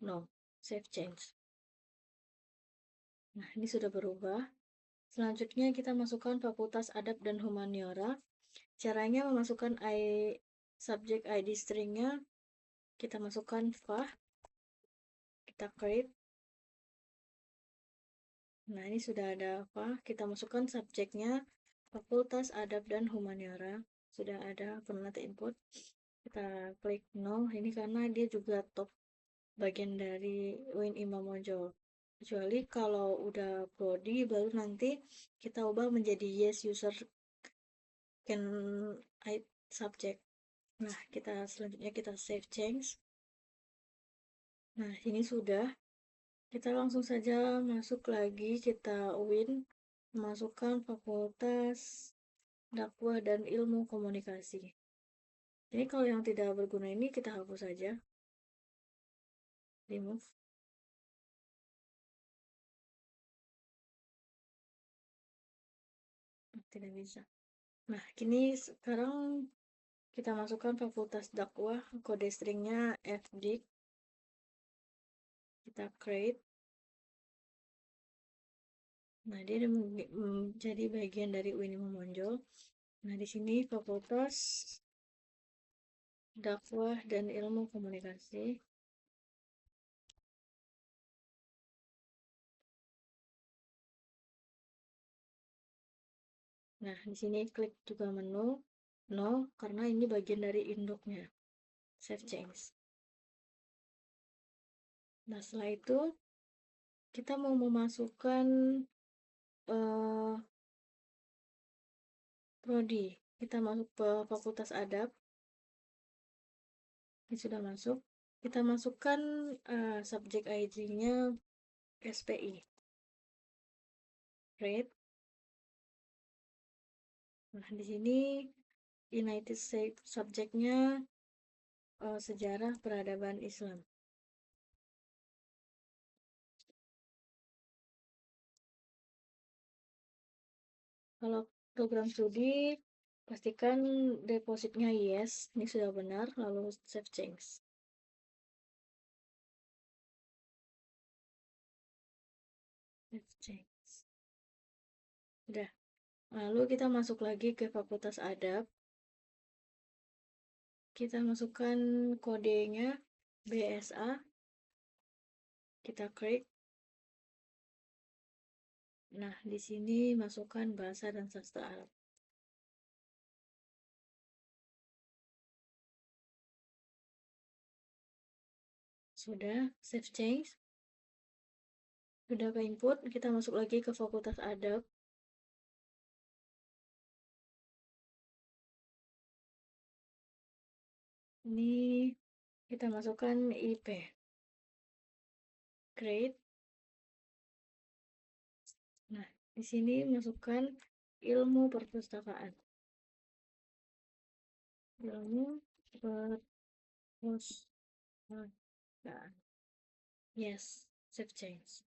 no, save change. Nah, ini sudah berubah. Selanjutnya kita masukkan Fakultas Adab dan Humaniora. Caranya memasukkan subject ID stringnya, kita masukkan fah, kita create. Nah, ini sudah ada fah, kita masukkan subjeknya Fakultas Adab dan Humaniora. Sudah ada penata input. Kita klik no, ini karena dia juga top bagian dari Win Imam Bonjol. Kecuali kalau udah prodi baru nanti kita ubah menjadi yes user can add subject. Nah, selanjutnya kita save change. Nah, ini sudah. Kita langsung saja masuk lagi, kita Win, masukkan fakultas dakwah dan ilmu komunikasi. Ini kalau yang tidak berguna ini kita hapus saja. Remove. Tidak bisa. Nah, kini sekarang kita masukkan fakultas dakwah, kode stringnya fdik. Kita create. Nah, dia menjadi bagian dari Win Imam Bonjol. Nah, di sini fakultas dakwah dan ilmu komunikasi. Nah, di sini klik juga menu no karena ini bagian dari induknya. Save change. Nah, setelah itu kita mau memasukkan prodi. Kita masuk ke Fakultas Adab. Ini sudah masuk. Kita masukkan subjek ID-nya SPI. Create. Nah, di sini United States subjeknya sejarah peradaban Islam. Kalau program studi, pastikan depositnya yes, ini sudah benar, lalu save change. Save change. Sudah. Lalu kita masuk lagi ke Fakultas Adab. Kita masukkan kodenya BSA. Kita klik. Nah, di sini masukkan bahasa dan sastra Arab. Sudah, save change. Sudah ke input, kita masuk lagi ke Fakultas Adab. Ini kita masukkan IP. Create. Nah, Di sini masukkan ilmu perpustakaan. Ilmu perpustakaan. Yes, save change.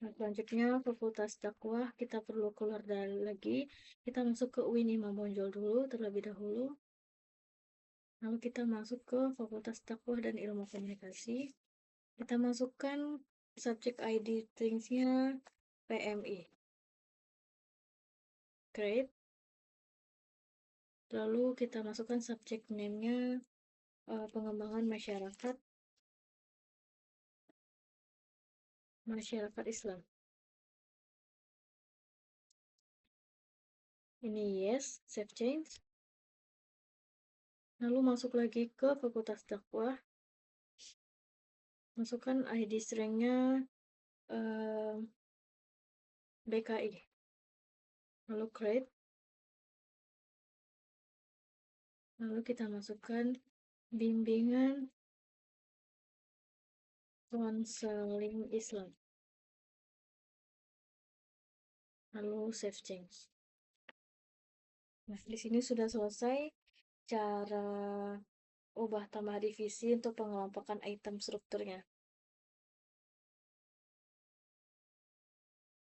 Nah, selanjutnya fakultas dakwah kita perlu keluar dari lagi. Kita masuk ke UIN Imam Bonjol dulu terlebih dahulu. Lalu kita masuk ke fakultas dakwah dan ilmu komunikasi. Kita masukkan subjek ID things-nya PMI. Great. Lalu kita masukkan subjek name-nya pengembangan masyarakat Islam. Ini yes, save change. Lalu masuk lagi ke fakultas dakwah. Masukkan ID string-nya BKI. Lalu create. Lalu kita masukkan bimbingan konseling Islam. Lalu save change. Nah, di sini sudah selesai cara ubah tambah divisi untuk pengelompokan item strukturnya.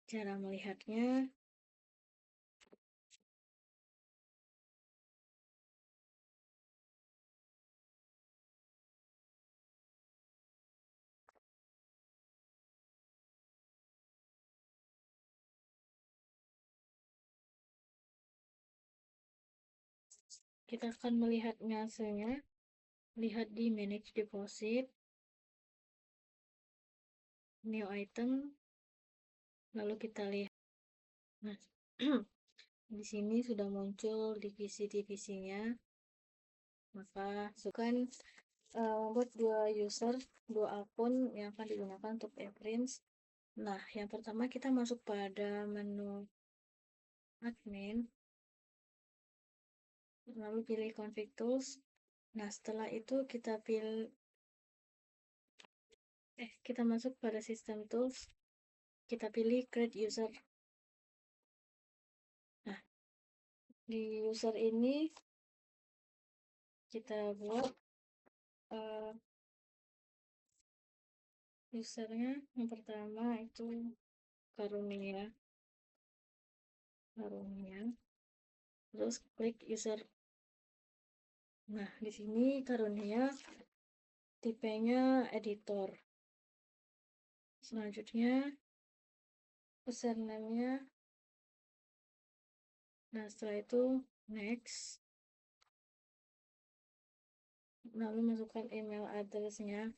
Cara melihatnya, kita akan melihatnya hasilnya. Lihat di manage deposit, new item, lalu kita lihat. Nah, di sini sudah muncul divisi-divisinya. Maka sukan buat dua user, dua akun yang akan digunakan untuk e-prints. Nah, yang pertama kita masuk pada menu admin, lalu pilih config tools. Nah, setelah itu kita kita masuk pada system tools, kita pilih create user. Nah, di user ini kita buat usernya yang pertama itu Karunia, terus klik user. Nah, di sini Karunia tipenya editor. Selanjutnya username-nya. Nah, setelah itu next. Lalu masukkan email address-nya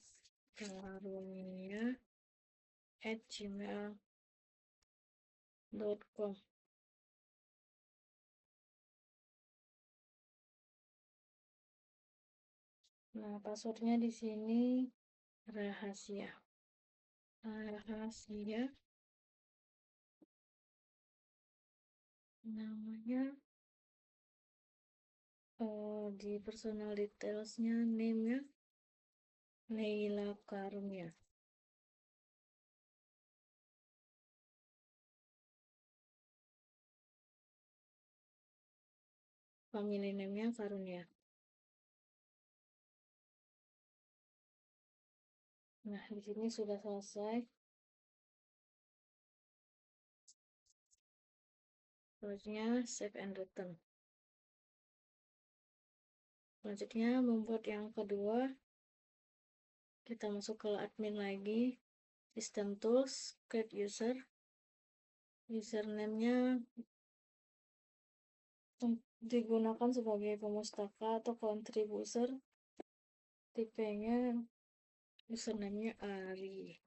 karunia@gmail.com. Nah, passwordnya di sini rahasia. Namanya di personal details-nya, name-nya Leila Karunia. Family name-nya Karunia. Nah, di sini sudah selesai. Selanjutnya save and return. Selanjutnya membuat yang kedua, kita masuk ke admin lagi, system tools, create user. Username-nya digunakan sebagai pemustaka atau contributor. Tipenya username-nya Ari.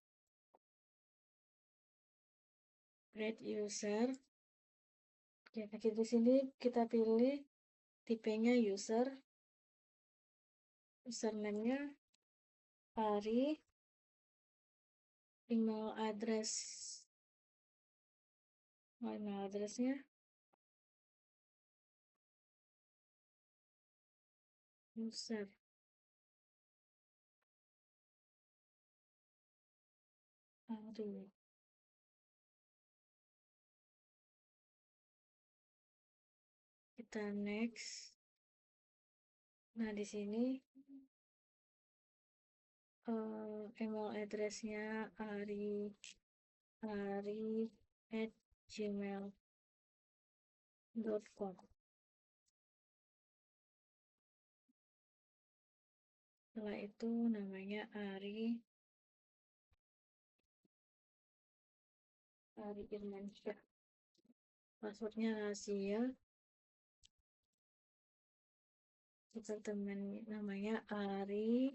Create user. Oke, di sini kita pilih tipenya user. Username-nya Ari. Email address-nya user. Ari. kita next. Nah, di sini email address-nya ari@gmail.com. Setelah itu namanya Ari Irmansyah. Passwordnya rahasia. Kita teman namanya Ari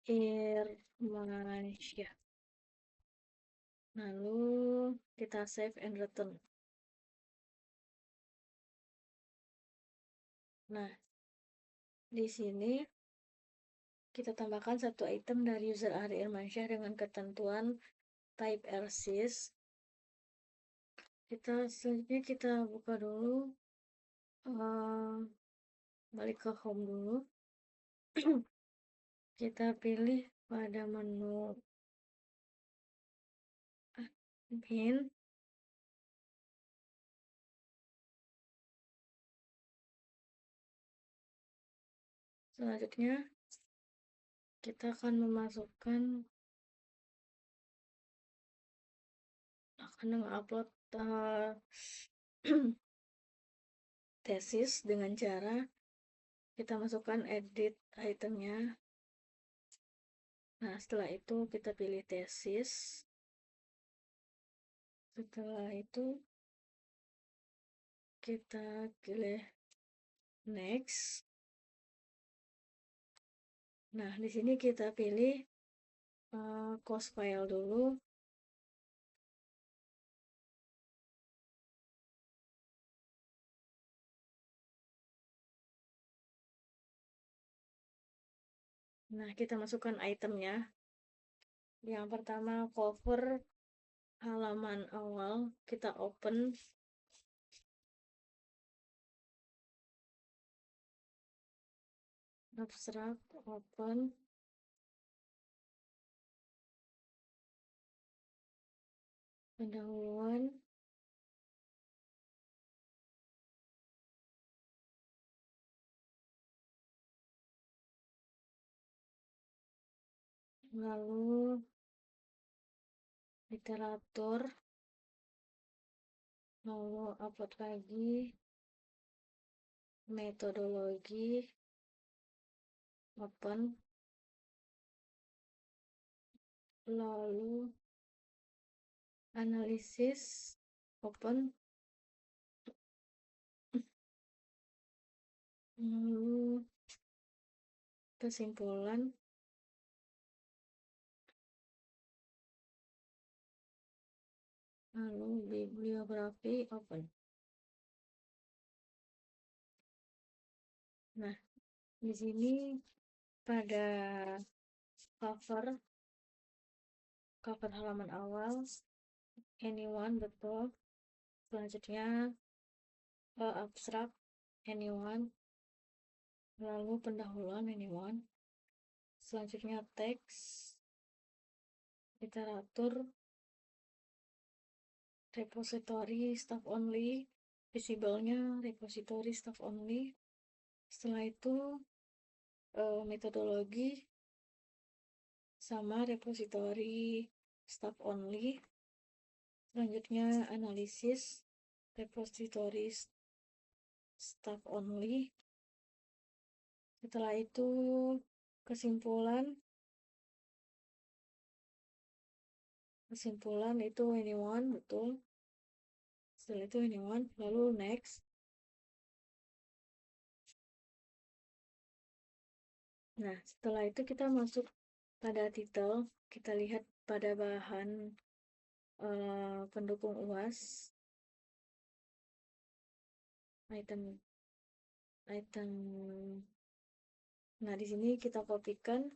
Irmansyah. Lalu kita save and return. Nah, di sini kita tambahkan satu item dari user Ari Irmansyah dengan ketentuan type RSys. Selanjutnya kita buka dulu, balik ke home dulu. Kita pilih pada menu admin. Selanjutnya kita akan mengupload tesis dengan cara kita masukkan edit itemnya. Nah, setelah itu kita pilih tesis. Setelah itu kita pilih next. Nah, di sini kita pilih cost file dulu. Nah, kita masukkan itemnya. Yang pertama cover halaman awal, kita open. Abstrak, open. Pendahuluan. Lalu literatur. Lalu upload lagi. Metodologi. Open. Lalu analisis. Open. Lalu kesimpulan. Lalu bibliografi. Open. Nah, di sini pada cover halaman awal anyone, betul. Selanjutnya abstrak anyone, lalu pendahuluan anyone. Selanjutnya teks, literatur, repository staff only, visible-nya repository staff only. Setelah itu metodologi sama repository staff only. Selanjutnya analisis, repository staff only. Setelah itu kesimpulan itu anyone, betul. Setelah itu anyone, lalu next. Nah, setelah itu kita masuk pada title, kita lihat pada bahan pendukung UAS, item. Nah, di sini kita kopikan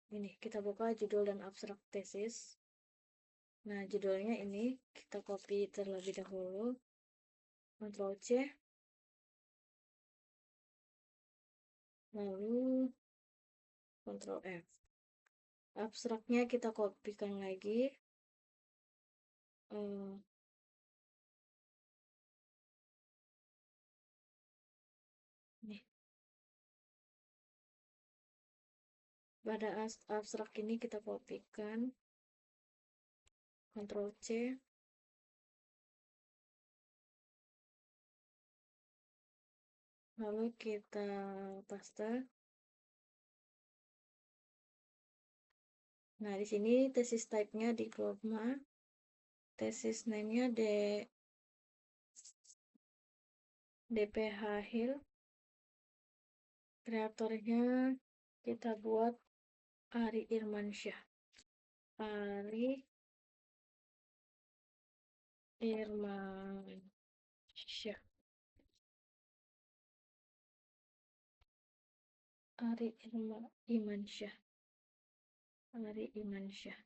ini, kita buka judul dan abstrak tesis. Nah, judulnya ini kita copy terlebih dahulu, Ctrl C, lalu Ctrl F. Abstraknya kita kopikan lagi, Pada abstrak ini kita kopikan, Ctrl C, lalu kita paste. Nah, di sini thesis type-nya diploma, thesis name-nya DPH Hill, kreatornya kita buat Ari Irmansyah. Ari Irmansyah. Ari Irmansyah. Ari Irmansyah.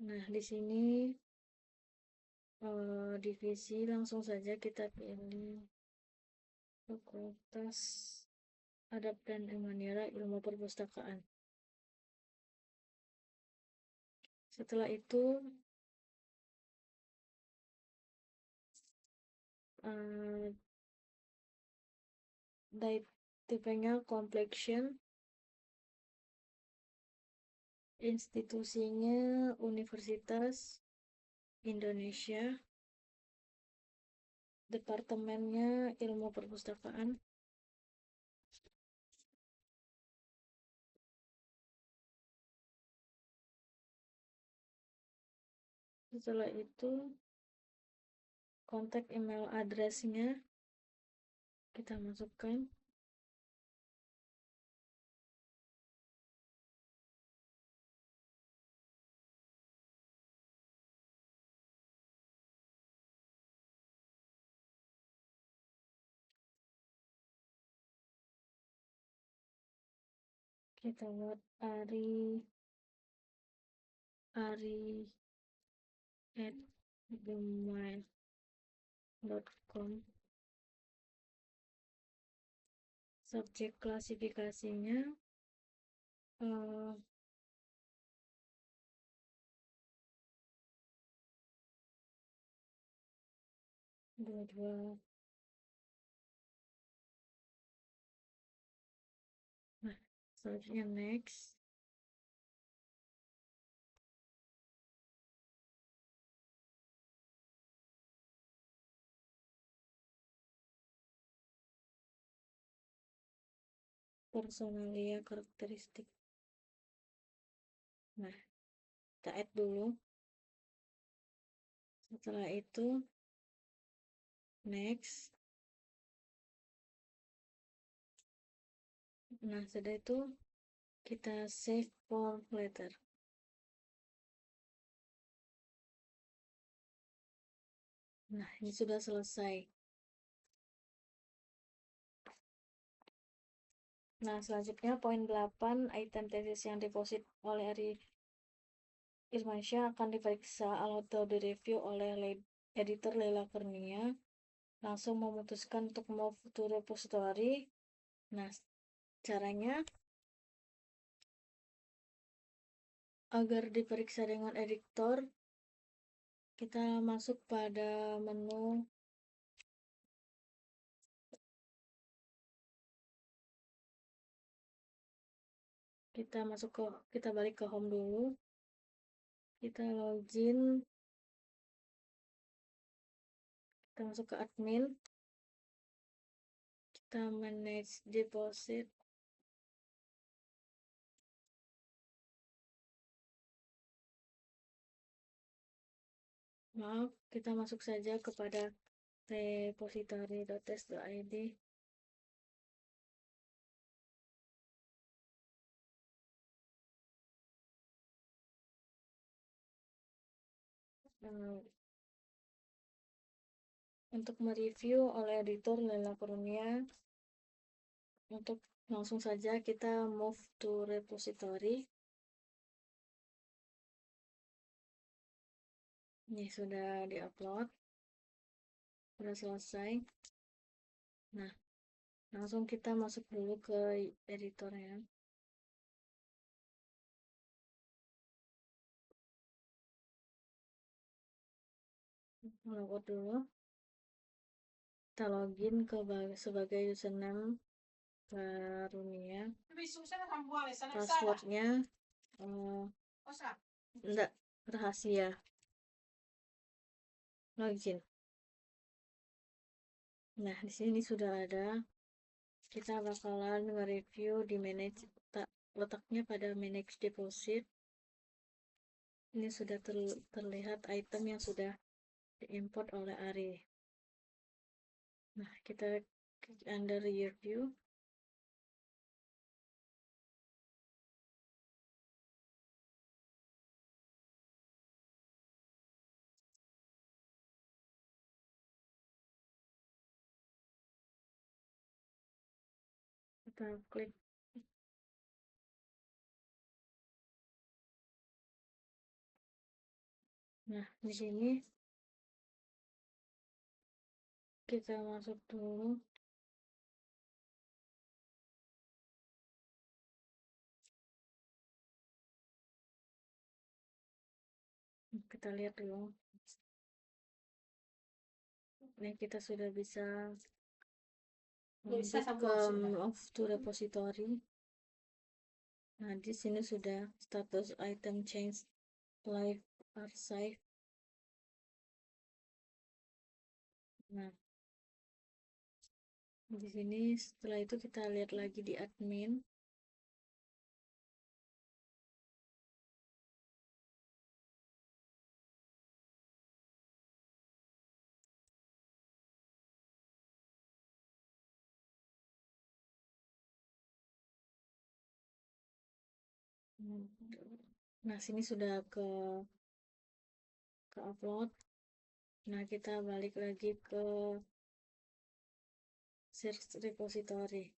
Nah, di sini divisi langsung saja kita pilih Fakultas Adab dan Humaniora Ilmu Perpustakaan. Setelah itu tipenya complexion, institusinya Universitas Indonesia, departemennya Ilmu Perpustakaan, setelah itu kontak email address-nya kita masukkan, kita buat ari@gmail.com. Subjek klasifikasinya dua. Nah, selanjutnya next. Personalia karakteristik. Nah, kita add dulu. Setelah itu next. Nah, setelah itu kita save form letter. Nah, ini sudah selesai. Nah, selanjutnya poin 8, item tesis yang deposit oleh Ari Irmansyah akan diperiksa atau direview oleh editor Leila Kurnia. Langsung memutuskan untuk move to repository. Nah, caranya agar diperiksa dengan editor, kita masuk pada menu kita balik ke home dulu, kita login, kita masuk ke admin, kita manage deposit, kita masuk saja kepada repository.test.id. Untuk mereview oleh editor Leila Kurnia, untuk langsung saja kita move to repository. Ini sudah diupload, sudah selesai. Nah, langsung kita masuk dulu ke editornya. Logout dulu. Kita login sebagai username Karunia. Passwordnya enggak rahasia. Login. Nah, di sini sudah ada. Kita bakalan nge-review di manage, letaknya pada manage deposit. Ini sudah terlihat item yang sudah diimport oleh Ari. Nah, kita klik under review. Kita klik. Nah, di sini kita masuk dulu. Kita lihat dulu. Ini kita sudah bisa ke move to repository. Nah, di sini sudah status item change live archive. Nah, di sini setelah itu kita lihat lagi di admin. Nah, sini sudah ke upload. Nah, kita balik lagi ke search repository.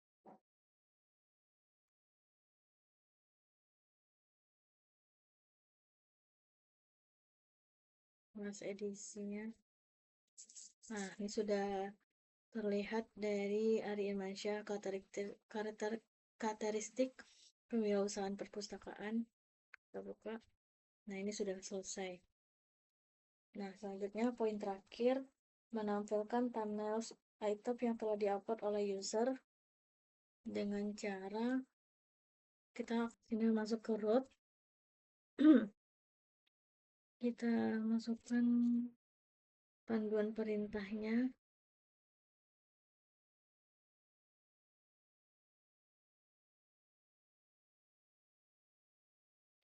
Mas edisinya. Nah, ini sudah terlihat dari Ari Irmansyah karakteristik kewirausahaan perpustakaan. Kita buka. Nah, ini sudah selesai. Nah, selanjutnya poin terakhir menampilkan thumbnail item yang telah diupload oleh user dengan cara kita sini masuk ke root. Kita masukkan panduan perintahnya.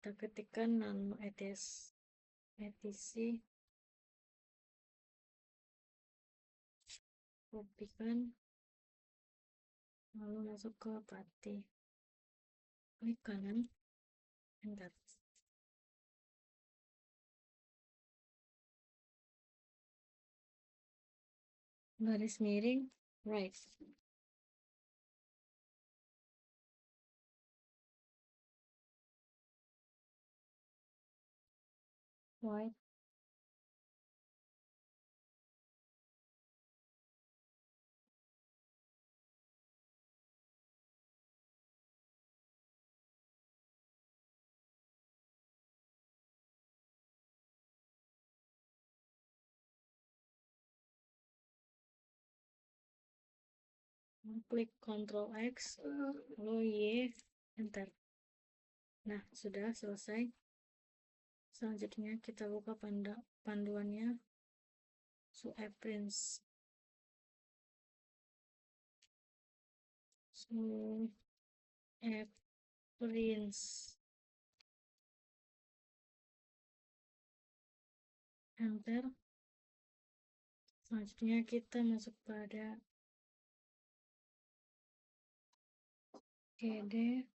Kita ketikkan nano etc, kopikan, lalu masuk ke pati, klik kanan, enter. Garis miring right. White. Klik Ctrl X, lalu Y, enter. Nah, sudah selesai. Selanjutnya kita buka panduannya. Prince. Prince. Enter. Selanjutnya kita masuk pada CD.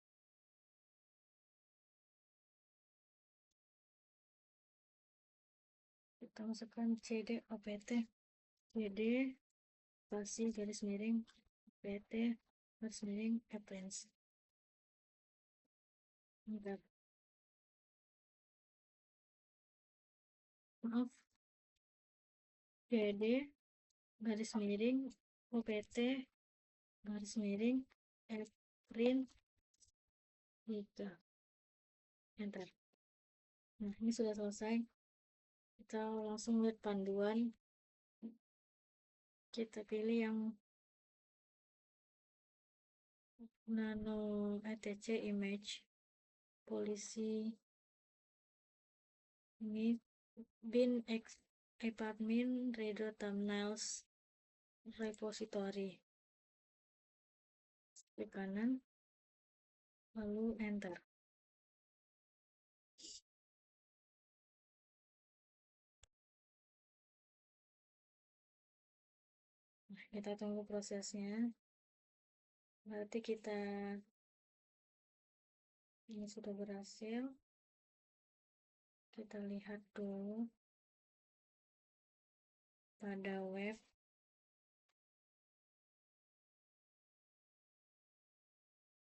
Kita masukkan CD OPT. CD spasi garis miring OPT garis miring Prince. Enggak. Maaf. CD garis miring OPT garis miring print 3, enter. Nah, ini sudah selesai. Kita langsung lihat panduan. Kita pilih yang nano etc image polisi ini bin apartment reader thumbnails repository, klik kanan lalu enter. Nah, kita tunggu prosesnya. Berarti ini sudah berhasil. Kita lihat dulu pada web.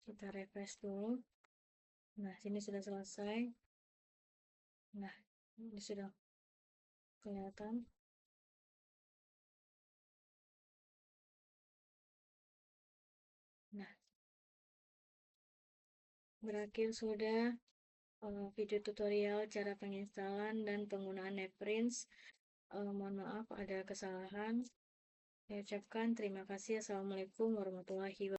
Kita refresh dulu. Nah, sini sudah selesai. Nah, ini sudah kelihatan. Nah, berakhir sudah video tutorial cara penginstalan dan penggunaan NetPrints. Mohon maaf ada kesalahan. Saya ucapkan terima kasih. Assalamualaikum warahmatullahi wabarakatuh.